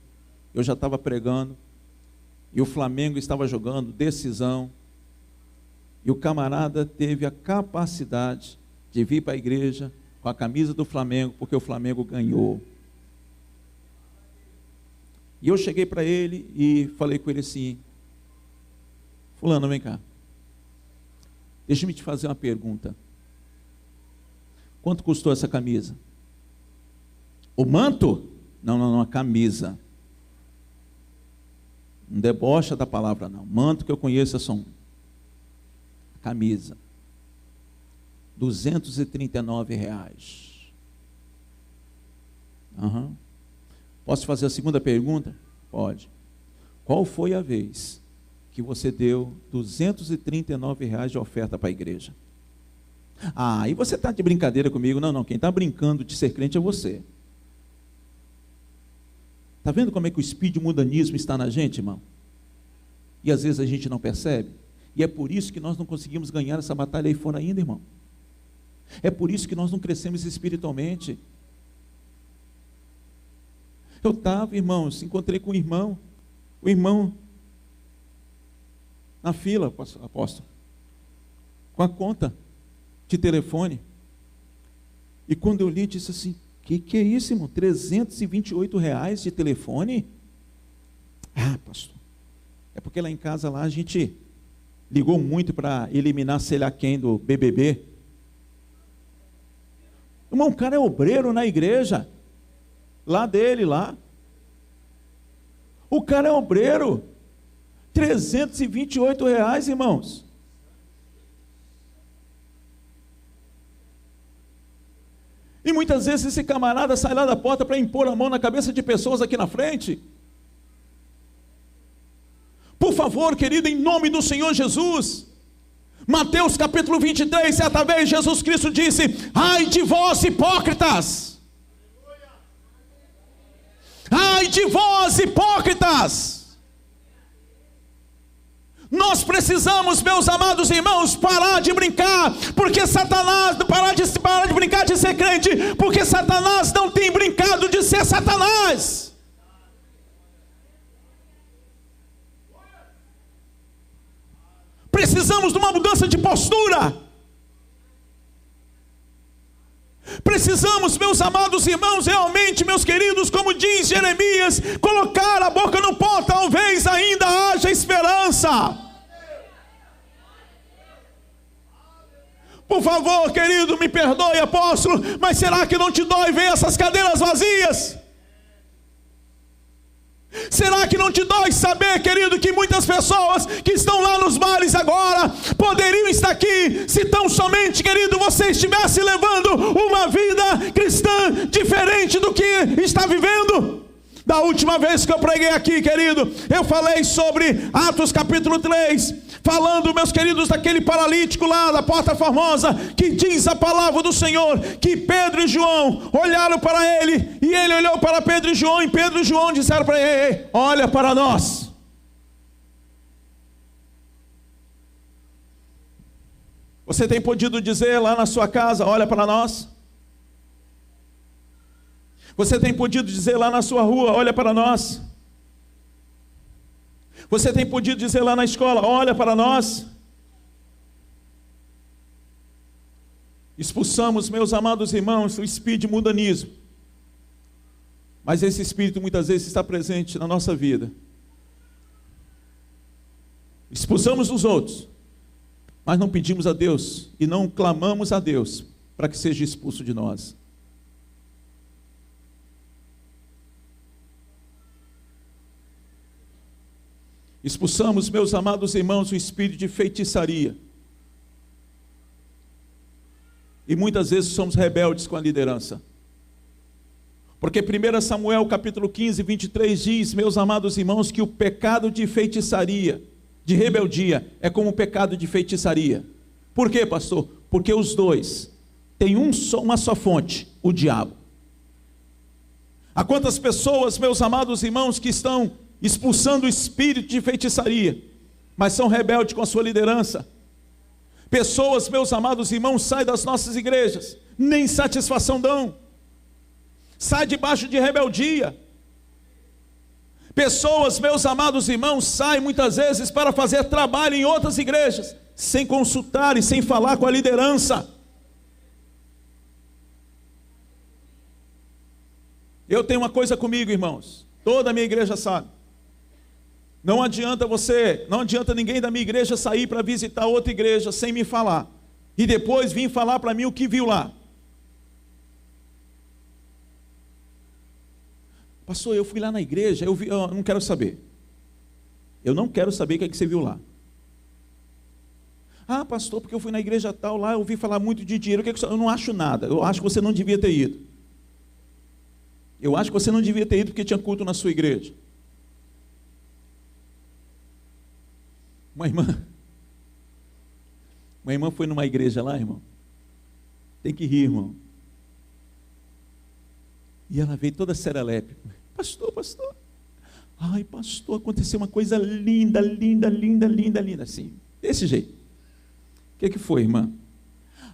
eu já estava pregando, e o Flamengo estava jogando decisão, e o camarada teve a capacidade de vir para a igreja com a camisa do Flamengo, porque o Flamengo ganhou. E eu cheguei para ele e falei com ele assim: fulano, vem cá. Deixa-me te fazer uma pergunta. Quanto custou essa camisa? O manto? Não, a camisa. Não debocha da palavra, não. Manto que eu conheço é só um. Camisa. R$239. Uhum. Posso fazer a segunda pergunta? Pode. Qual foi a vez que você deu R$239 de oferta para a igreja? E você está de brincadeira comigo? Não, quem está brincando de ser crente é você. Está vendo como é que o espírito de mundanismo está na gente, irmão? E às vezes a gente não percebe. E é por isso que nós não conseguimos ganhar essa batalha aí fora ainda, irmão. É por isso que nós não crescemos espiritualmente. Eu estava, irmãos, encontrei com o irmão na fila, apóstolo, com a conta de telefone. E quando eu li, disse assim: que é isso, irmão? R$328 de telefone? Pastor, é porque lá em casa a gente ligou muito para eliminar sei lá quem do BBB. Irmão, o cara é obreiro na igreja dele. O cara é obreiro. R$328, irmãos. E muitas vezes esse camarada sai lá da porta para impor a mão na cabeça de pessoas aqui na frente. Por favor, querido, em nome do Senhor Jesus. Mateus capítulo 23, certa vez Jesus Cristo disse: ai de vós, hipócritas! Ai de vós, hipócritas! Nós precisamos, meus amados irmãos, parar de brincar, porque Satanás, parar de brincar de ser crente, porque Satanás não tem brincado de ser Satanás. Precisamos de uma mudança de postura. Precisamos, meus amados irmãos, realmente, meus queridos, como diz Jeremias, colocar a boca no pó, talvez ainda haja esperança. Por favor, querido, me perdoe, apóstolo, mas será que não te dói ver essas cadeiras vazias? Será que não te dói saber, querido, que muitas pessoas que estão lá nos bares agora poderiam estar aqui se tão somente, querido, você estivesse levando uma vida cristã diferente do que está vivendo? Da última vez que eu preguei aqui, querido, eu falei sobre Atos capítulo 3, falando, meus queridos, daquele paralítico lá da Porta Formosa, que diz a palavra do Senhor, que Pedro e João olharam para ele, e ele olhou para Pedro e João, e Pedro e João disseram para ele: olha para nós. Você tem podido dizer lá na sua casa: olha para nós? Você tem podido dizer lá na sua rua: olha para nós? Você tem podido dizer lá na escola: olha para nós? Expulsamos, meus amados irmãos, o espírito de mundanismo. Mas esse espírito muitas vezes está presente na nossa vida. O expulsamos os outros, mas não pedimos a Deus e não clamamos a Deus para que seja expulso de nós. Expulsamos, meus amados irmãos, o espírito de feitiçaria. E muitas vezes somos rebeldes com a liderança. Porque 1 Samuel capítulo 15, 23 diz, meus amados irmãos, que o pecado de feitiçaria, de rebeldia, é como o pecado de feitiçaria. Por quê, pastor? Porque os dois têm uma só fonte, o diabo. Há quantas pessoas, meus amados irmãos, que estão expulsando o espírito de feitiçaria, mas são rebeldes com a sua liderança. Pessoas, meus amados irmãos, saem das nossas igrejas, nem satisfação dão, sai debaixo de rebeldia. Pessoas, meus amados irmãos, saem muitas vezes para fazer trabalho em outras igrejas, sem consultar e sem falar com a liderança. Eu tenho uma coisa comigo, irmãos, toda a minha igreja sabe. Não adianta ninguém da minha igreja sair para visitar outra igreja sem me falar, e depois vir falar para mim o que viu lá. Pastor, eu fui lá na igreja, eu não quero saber. Eu não quero saber o que é que você viu lá. Ah, pastor, porque eu fui na igreja tal, lá eu ouvi falar muito de dinheiro. Eu não acho nada, eu acho que você não devia ter ido. Eu acho que você não devia ter ido porque tinha culto na sua igreja. Uma irmã foi numa igreja lá, irmão. Tem que rir, irmão. E ela veio toda serelepe. Pastor. Ai, pastor, aconteceu uma coisa linda, assim, desse jeito. O que foi, irmã?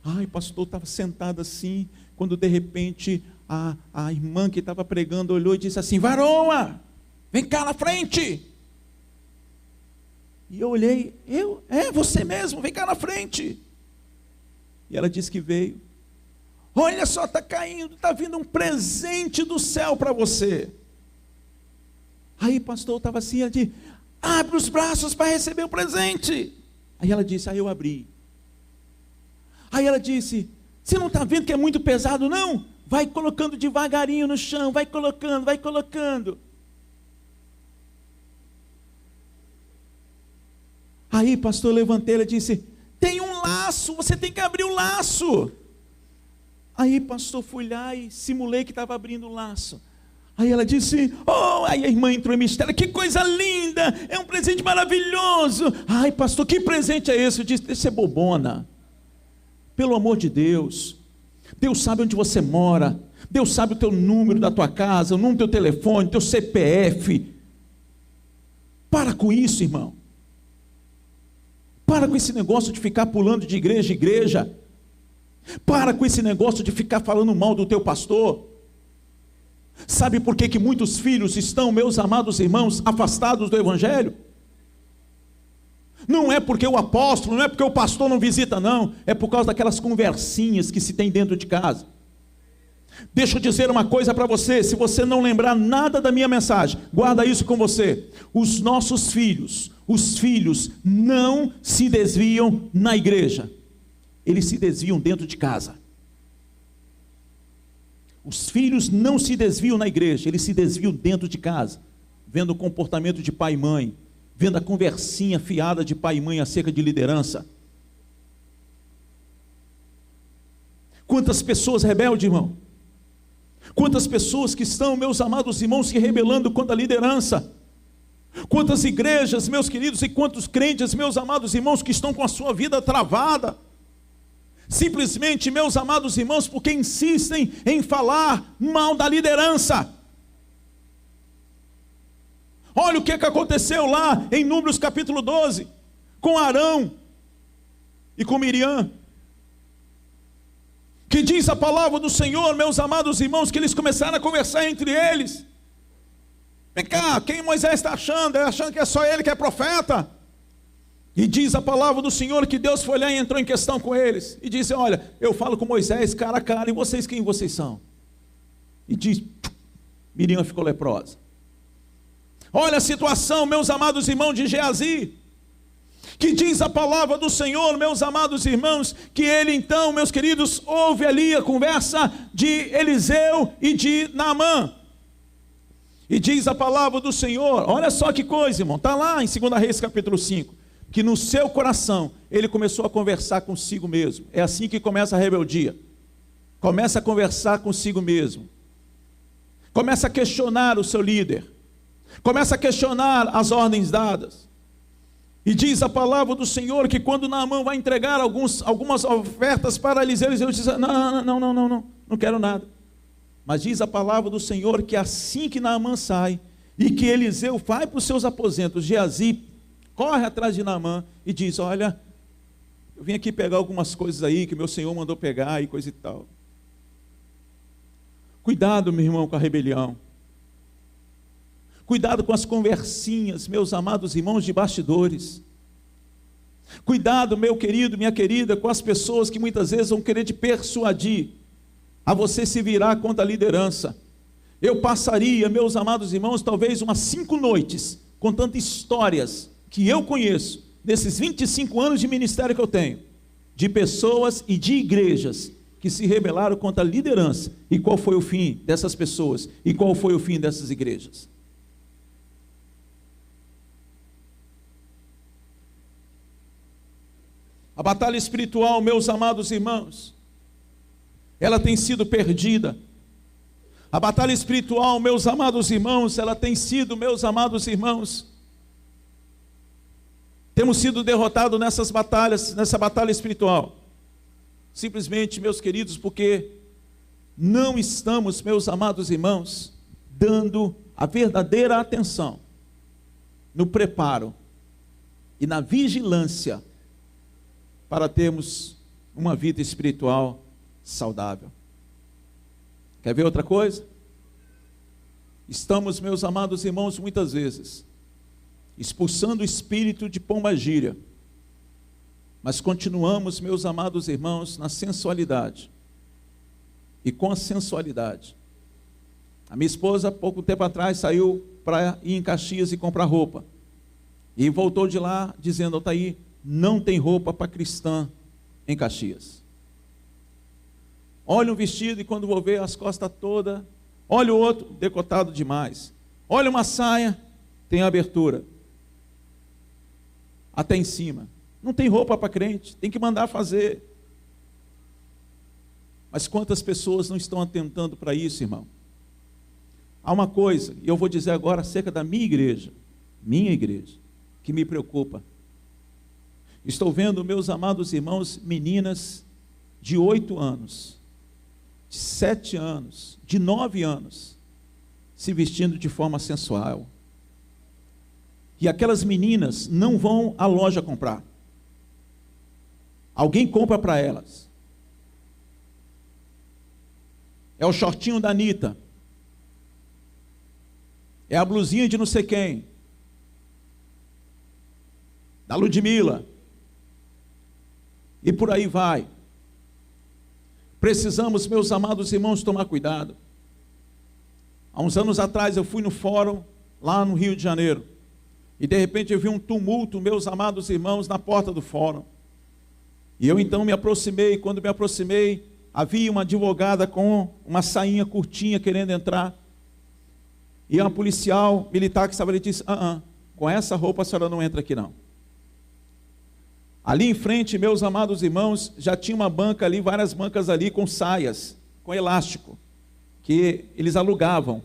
Ai, pastor, estava sentado assim, quando de repente a irmã que estava pregando olhou e disse assim: varoa, vem cá na frente. E eu olhei, você mesmo, vem cá na frente. E ela disse que veio. Olha só, está caindo, está vindo um presente do céu para você. Aí pastor estava assim, ela disse: abre os braços para receber o presente. Aí ela disse, aí eu abri. Aí ela disse: você não está vendo que é muito pesado não? Vai colocando devagarinho no chão, vai colocando. Aí pastor, eu levantei, ela disse: tem um laço, você tem que abrir o laço. Aí pastor, fui lá e simulei que estava abrindo o laço. Aí ela disse: aí a irmã entrou em mistério: que coisa linda, é um presente maravilhoso. Ai pastor, que presente é esse? Eu disse: deixa ser bobona, pelo amor de Deus. Deus sabe onde você mora, Deus sabe o teu número da tua casa, o número do teu telefone, teu CPF. Para com isso, irmão. Para com esse negócio de ficar pulando de igreja em igreja. Para com esse negócio de ficar falando mal do teu pastor. Sabe por que muitos filhos estão, meus amados irmãos, afastados do evangelho? Não é porque o apóstolo, não é porque o pastor não visita, não. É por causa daquelas conversinhas que se tem dentro de casa. Deixa eu dizer uma coisa para você, se você não lembrar nada da minha mensagem, guarda isso com você. Os nossos filhos, os filhos não se desviam na igreja, eles se desviam dentro de casa. Os filhos não se desviam na igreja, eles se desviam dentro de casa, vendo o comportamento de pai e mãe, vendo a conversinha fiada de pai e mãe acerca de liderança. Quantas pessoas rebeldes, irmão? Quantas pessoas que estão, meus amados irmãos, se rebelando contra a liderança? Quantas igrejas, meus queridos, e quantos crentes, meus amados irmãos, que estão com a sua vida travada? Simplesmente, meus amados irmãos, porque insistem em falar mal da liderança. Olha o que aconteceu lá em Números capítulo 12, com Arão e com Miriam. Que diz a palavra do Senhor, meus amados irmãos, que eles começaram a conversar entre eles. Vem cá, quem Moisés está achando? Ele achando que é só ele que é profeta? E diz a palavra do Senhor que Deus foi lá e entrou em questão com eles. E disse: olha, eu falo com Moisés cara a cara, e vocês quem vocês são? E diz: Miriam ficou leprosa. Olha a situação, meus amados irmãos, de Geazi. Que diz a palavra do Senhor, meus amados irmãos, que ele então, meus queridos, ouve ali a conversa de Eliseu e de Naamã. E diz a palavra do Senhor, olha só que coisa, irmão, está lá em 2 Reis capítulo 5, que no seu coração ele começou a conversar consigo mesmo. É assim que começa a rebeldia. Começa a conversar consigo mesmo. Começa a questionar o seu líder. Começa a questionar as ordens dadas. E diz a palavra do Senhor que quando Naamã vai entregar algumas ofertas para Eliseu, Eliseu diz, não quero nada. Mas diz a palavra do Senhor que assim que Naamã sai, e que Eliseu vai para os seus aposentos, Geazi corre atrás de Naamã e diz, olha, eu vim aqui pegar algumas coisas aí que meu Senhor mandou pegar e coisa e tal. Cuidado, meu irmão, com a rebelião. Cuidado com as conversinhas, meus amados irmãos, de bastidores. Cuidado, meu querido, minha querida, com as pessoas que muitas vezes vão querer te persuadir a você se virar contra a liderança. Eu passaria, meus amados irmãos, talvez umas 5 noites contando histórias que eu conheço, nesses 25 anos de ministério que eu tenho, de pessoas e de igrejas que se rebelaram contra a liderança. E qual foi o fim dessas pessoas? E qual foi o fim dessas igrejas? A batalha espiritual, meus amados irmãos, ela tem sido perdida. A batalha espiritual, meus amados irmãos, ela tem sido, meus amados irmãos, temos sido derrotados nessas batalhas, nessa batalha espiritual. Simplesmente, meus queridos, porque não estamos, meus amados irmãos, dando a verdadeira atenção no preparo e na vigilância para termos uma vida espiritual saudável. Quer ver outra coisa? Estamos, meus amados irmãos, muitas vezes expulsando o espírito de pombagira, mas continuamos, meus amados irmãos, na sensualidade. E com a sensualidade, a minha esposa, pouco tempo atrás, saiu para ir em Caxias e comprar roupa, e voltou de lá dizendo, Altair, não tem roupa para cristã em Caxias. Olha um vestido e quando vou ver as costas todas, olha o outro, decotado demais. Olha uma saia, tem abertura até em cima. Não tem roupa para crente, tem que mandar fazer. Mas quantas pessoas não estão atentando para isso, irmão? Há uma coisa, e eu vou dizer agora acerca da minha igreja, que me preocupa. Estou vendo, meus amados irmãos, meninas de 8 anos, de 7 anos, de 9 anos, se vestindo de forma sensual. E aquelas meninas não vão à loja comprar. Alguém compra para elas. É o shortinho da Anitta. É a blusinha de não sei quem. Da Ludmilla. E por aí vai. Precisamos, meus amados irmãos, tomar cuidado. Há uns anos atrás eu fui no fórum, lá no Rio de Janeiro. E de repente eu vi um tumulto, meus amados irmãos, na porta do fórum. E eu então me aproximei, quando me aproximei, havia uma advogada com uma sainha curtinha querendo entrar. E uma policial militar que estava ali disse, com essa roupa a senhora não entra aqui não. Ali em frente, meus amados irmãos, já tinha uma banca ali, várias bancas ali com saias, com elástico, que eles alugavam.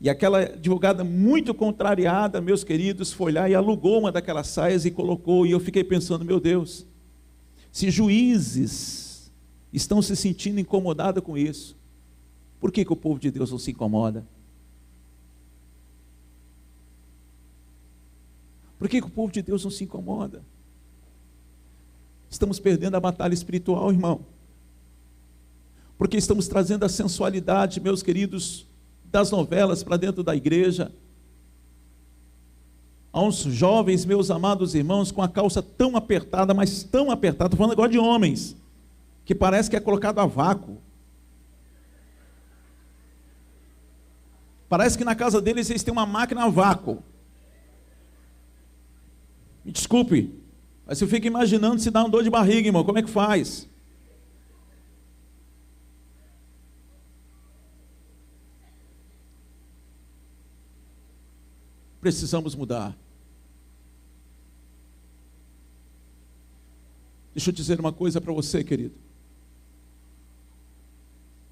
E aquela advogada muito contrariada, meus queridos, foi lá e alugou uma daquelas saias e colocou. E eu fiquei pensando, meu Deus, se juízes estão se sentindo incomodados com isso, por que o povo de Deus não se incomoda? Por que o povo de Deus não se incomoda? Estamos perdendo a batalha espiritual, irmão. Porque estamos trazendo a sensualidade, meus queridos, das novelas para dentro da igreja. Há uns jovens, meus amados irmãos, com a calça tão apertada, mas tão apertada, estou falando agora de homens, que parece que é colocado a vácuo. Parece que na casa deles eles têm uma máquina a vácuo. Me desculpe, mas eu fico imaginando se dá uma dor de barriga, irmão, como é que faz? Precisamos mudar. Deixa eu dizer uma coisa para você, querido.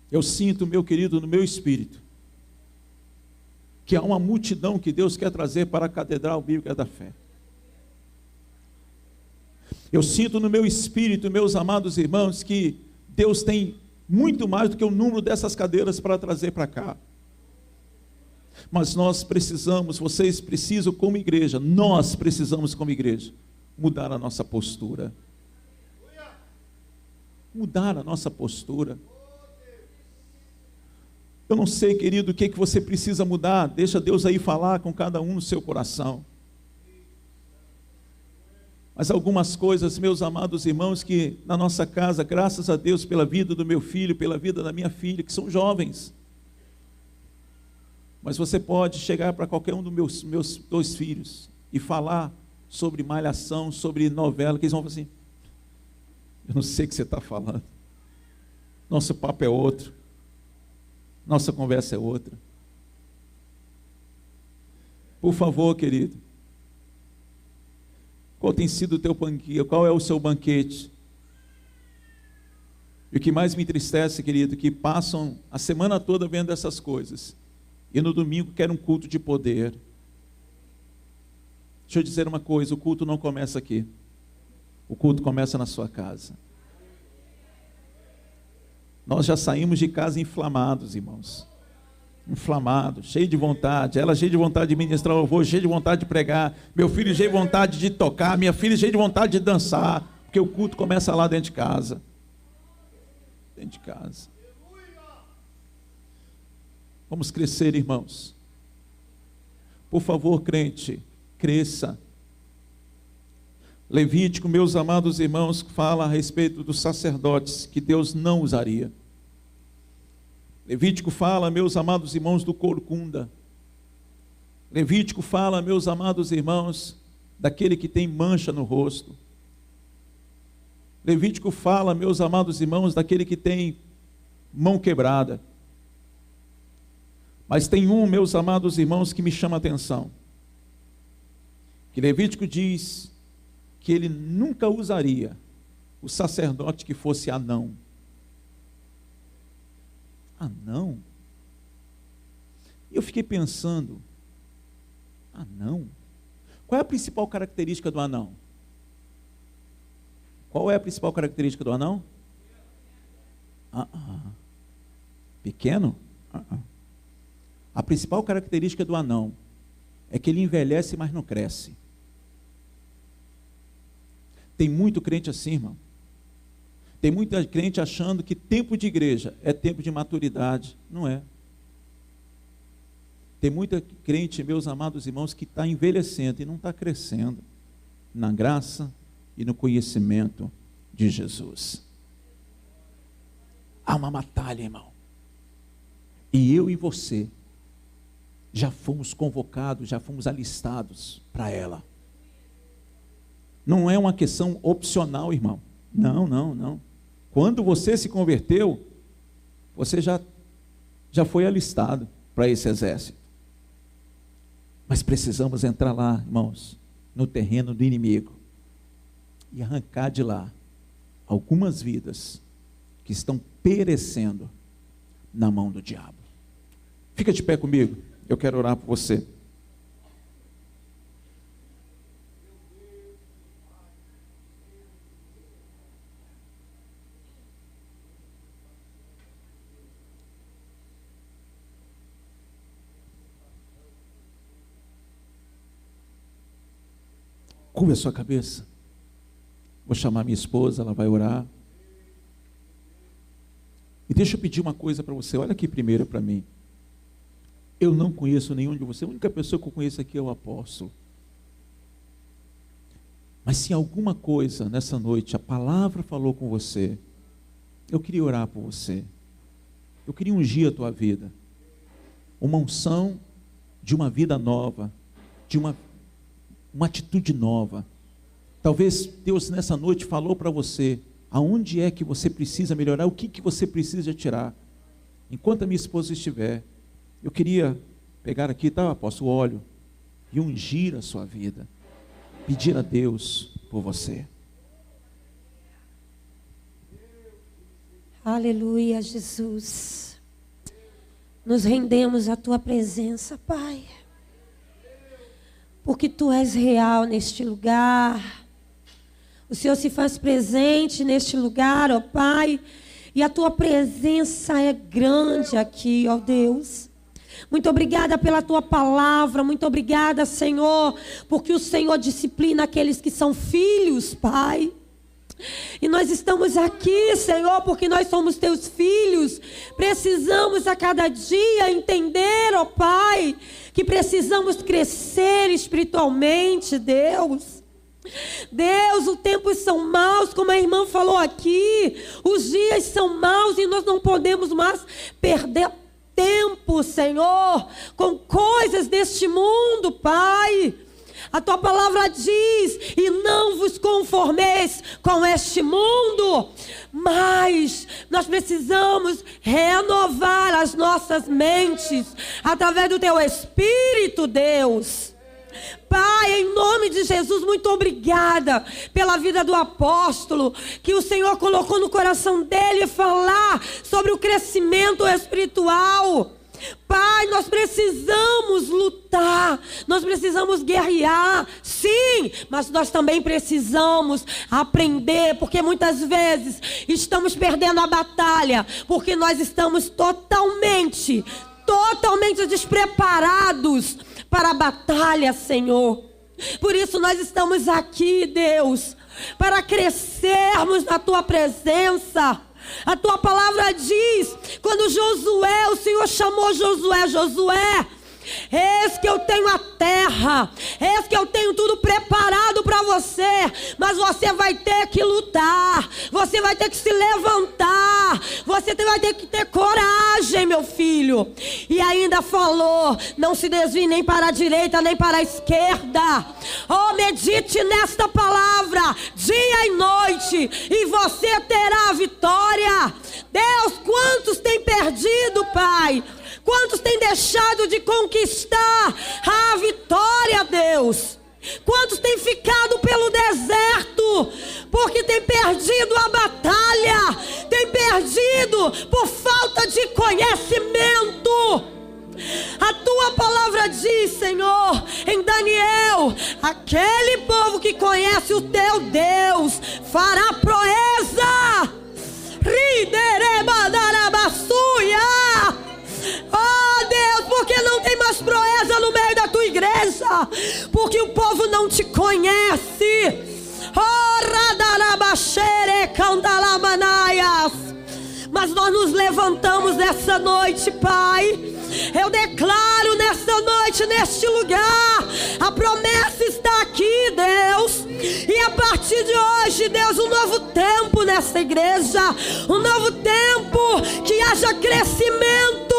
Eu sinto, meu querido, no meu espírito, que há uma multidão que Deus quer trazer para a Catedral Bíblica da Fé. Eu sinto no meu espírito, meus amados irmãos, que Deus tem muito mais do que o número dessas cadeiras para trazer para cá. Mas nós precisamos, vocês precisam como igreja, nós precisamos como igreja, mudar a nossa postura. Mudar a nossa postura. Eu não sei, querido, o que você precisa mudar. Deixa Deus aí falar com cada um no seu coração. Mas algumas coisas, meus amados irmãos, que na nossa casa, graças a Deus pela vida do meu filho, pela vida da minha filha, que são jovens. Mas você pode chegar para qualquer um dos meus 2 filhos e falar sobre malhação, sobre novela, que eles vão falar assim: eu não sei o que você está falando. Nosso papo é outro. Nossa conversa é outra. Por favor, querido. Qual tem sido o teu banquete? Qual é o seu banquete? E o que mais me entristece, querido, que passam a semana toda vendo essas coisas. E no domingo querem um culto de poder. Deixa eu dizer uma coisa, o culto não começa aqui. O culto começa na sua casa. Nós já saímos de casa inflamados, irmãos. Inflamados, cheio de vontade. Ela cheia de vontade de ministrar o louvor, cheio de vontade de pregar. Meu filho cheio de vontade de tocar. Minha filha cheia de vontade de dançar. Porque o culto começa lá dentro de casa. Dentro de casa. Vamos crescer, irmãos. Por favor, crente, cresça. Levítico, meus amados irmãos, fala a respeito dos sacerdotes que Deus não usaria. Levítico fala, meus amados irmãos, do corcunda. Levítico fala, meus amados irmãos, daquele que tem mancha no rosto. Levítico fala, meus amados irmãos, daquele que tem mão quebrada. Mas tem um, meus amados irmãos, que me chama a atenção. Que Levítico diz que ele nunca usaria o sacerdote que fosse anão. Anão? E eu fiquei pensando, anão? Qual é a principal característica do anão? Qual é a principal característica do anão? Pequeno? A principal característica do anão é que ele envelhece, mas não cresce. Tem muito crente assim, irmão. Tem muita crente achando que tempo de igreja é tempo de maturidade. Não é. Tem muita crente, meus amados irmãos, que está envelhecendo e não está crescendo na graça e no conhecimento de Jesus. Há uma batalha, irmão. E eu e você já fomos convocados, já fomos alistados para ela. Não é uma questão opcional, irmão. Não. Quando você se converteu, você já foi alistado para esse exército. Mas precisamos entrar lá, irmãos, no terreno do inimigo e arrancar de lá algumas vidas que estão perecendo na mão do diabo. Fica de pé comigo, eu quero orar por você. Curva a sua cabeça. Vou chamar minha esposa, ela vai orar. E deixa eu pedir uma coisa para você. Olha aqui primeiro para mim. Eu não conheço nenhum de vocês. A única pessoa que eu conheço aqui é o apóstolo. Mas se alguma coisa nessa noite a palavra falou com você, eu queria orar por você. Eu queria ungir a tua vida. Uma unção de uma vida nova, de uma atitude nova, Talvez Deus nessa noite falou para você, aonde é que você precisa melhorar, o que você precisa tirar. Enquanto a minha esposa estiver, eu queria pegar aqui, tá, apóstolo, o óleo, e ungir a sua vida, pedir a Deus por você. Aleluia, Jesus. Nos rendemos à tua presença, Pai, porque tu és real neste lugar. O Senhor se faz presente neste lugar, ó Pai, e a tua presença é grande aqui, ó Deus. Muito obrigada pela tua palavra, muito obrigada, Senhor, porque o Senhor disciplina aqueles que são filhos, Pai. E nós estamos aqui, Senhor, porque nós somos teus filhos. Precisamos a cada dia entender, ó Pai, que precisamos crescer espiritualmente, Deus. Deus, os tempos são maus, como a irmã falou aqui. Os dias são maus e nós não podemos mais perder tempo, Senhor, com coisas deste mundo, Pai. A tua palavra diz: e não vos conformeis com este mundo, mas nós precisamos renovar as nossas mentes através do teu Espírito, Deus. Pai, em nome de Jesus, muito obrigada pela vida do apóstolo, que o Senhor colocou no coração dele falar sobre o crescimento espiritual. Pai, nós precisamos lutar, nós precisamos guerrear, sim, mas nós também precisamos aprender, porque muitas vezes estamos perdendo a batalha, porque nós estamos totalmente despreparados para a batalha, Senhor. Por isso nós estamos aqui, Deus, para crescermos na tua presença. A tua palavra diz, quando Josué, o Senhor chamou Josué, eis que eu tenho a terra, eis que eu tenho tudo preparado para você, mas você vai ter que lutar, você vai ter que se levantar, você vai ter que ter coragem, meu filho. E ainda falou: não se desvie nem para a direita nem para a esquerda. Oh, medite nesta palavra dia e noite, e você terá a vitória. Deus, quantos têm perdido, Pai? Quantos têm deixado de conquistar a vitória, Deus? Quantos têm ficado pelo deserto porque têm perdido a batalha, têm perdido por falta de conhecimento? A tua palavra diz, Senhor, em Daniel: aquele povo que conhece o teu Deus fará proeza. Oh Deus, porque não tem mais proeza no meio da tua igreja? Porque o povo não te conhece. Oh, radarabaxere candalamanaias. Mas nós nos levantamos nessa noite, Pai. Eu declaro nessa noite, neste lugar, a promessa está aqui, Deus. E a partir de hoje, Deus, um novo tempo nessa igreja, um novo tempo, que haja crescimento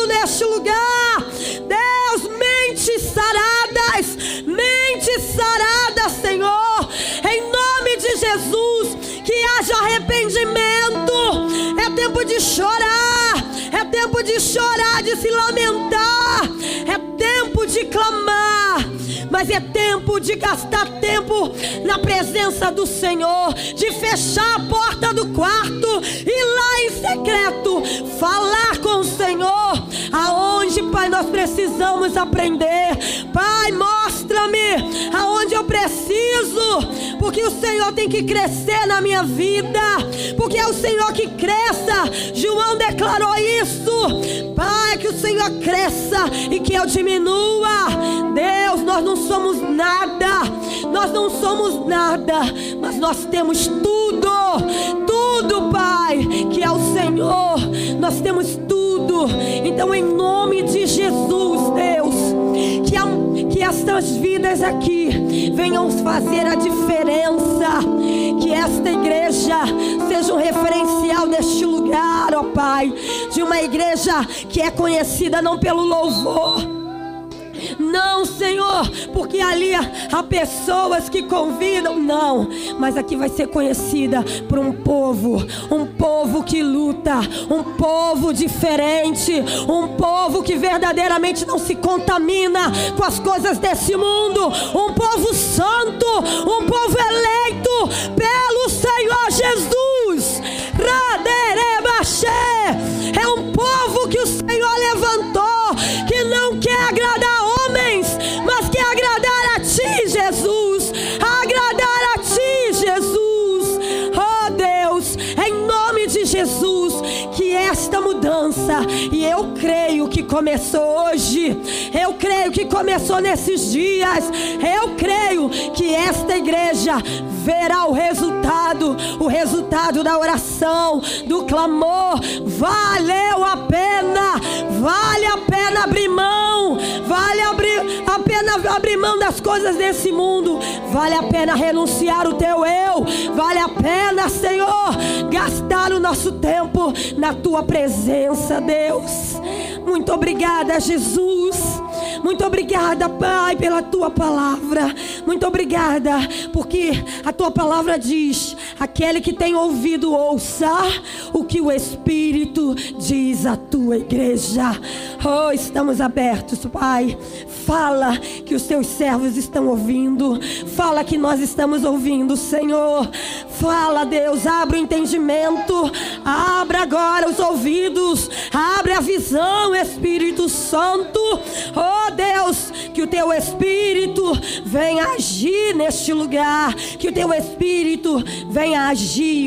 neste lugar. Deus, mentes saradas, Senhor, em nome de Jesus, que haja arrependimento. É tempo de chorar, é tempo de chorar, de se lamentar, é tempo de clamar, mas é tempo de gastar tempo na presença do Senhor, de fechar a porta do quarto e lá em secreto falar com o Senhor. Aonde, Pai, nós precisamos aprender. Pai, mostra-me aonde eu preciso, porque o Senhor tem que crescer na minha vida, porque é o Senhor que cresça. João declarou isso. Pai, que o Senhor cresça e que eu diminua. Deus, nós não somos nada, mas nós temos tudo, Pai, que é o Senhor. Nós temos tudo. Então, em nome de Jesus, Deus, que estas vidas aqui venham fazer a diferença, que esta igreja seja um referencial neste lugar, ó Pai, de uma igreja que é conhecida não pelo louvor, Não, Senhor, porque ali há pessoas que convidam. Não, mas aqui vai ser conhecida por um povo que luta, um povo diferente, um povo que verdadeiramente não se contamina com as coisas desse mundo, um povo santo, um povo eleito pelo Senhor Jesus. É um povo que o Senhor levantou, que não quer agradar homens, mas quer agradar a Ti, Jesus. Agradar a Ti, Jesus. Oh Deus, em nome de Jesus, que esta mudança, e eu creio que começou hoje, eu creio que começou nesses dias, eu creio que esta igreja verá o resultado da oração, do clamor. Valeu a pena, vale a pena abrir mão, vale a pena abrir mão das coisas desse mundo, vale a pena renunciar o teu eu, vale a pena, Senhor, gastar o nosso tempo na tua presença, Deus. Muito obrigada, Jesus. Muito obrigada, Pai, pela tua palavra. Muito obrigada, porque a tua palavra diz: aquele que tem ouvido, ouça o que o Espírito diz à tua igreja. Oh, estamos abertos, Pai. Fala que os teus servos estão ouvindo. Fala que nós estamos ouvindo, Senhor. Fala, Deus, abre o entendimento. Abra agora os ouvidos. Abre a visão, Espírito Santo. Oh, Deus, que o teu Espírito venha agir neste lugar. Que o teu Espírito venha agir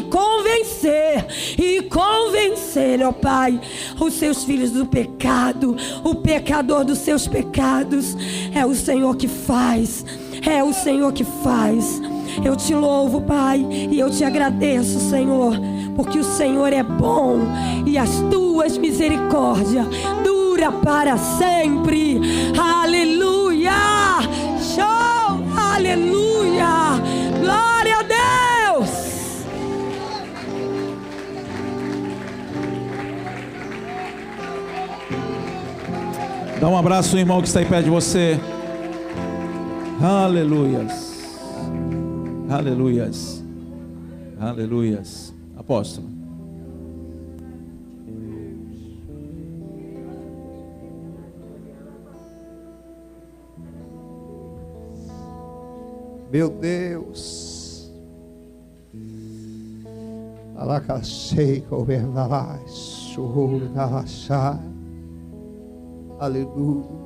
e convencer, ó Pai, os seus filhos do pecado. O pecador dos seus pecados é o Senhor que faz. É o Senhor que faz. Eu te louvo, Pai, e eu te agradeço, Senhor, porque o Senhor é bom e as tuas misericórdias dura para sempre. Aleluia! Show! Aleluia! Glória a Deus! Dá um abraço no irmão que está aí perto de você. Aleluias. Aleluias. Aleluias. Apóstolo. Meu Deus. Aleluia.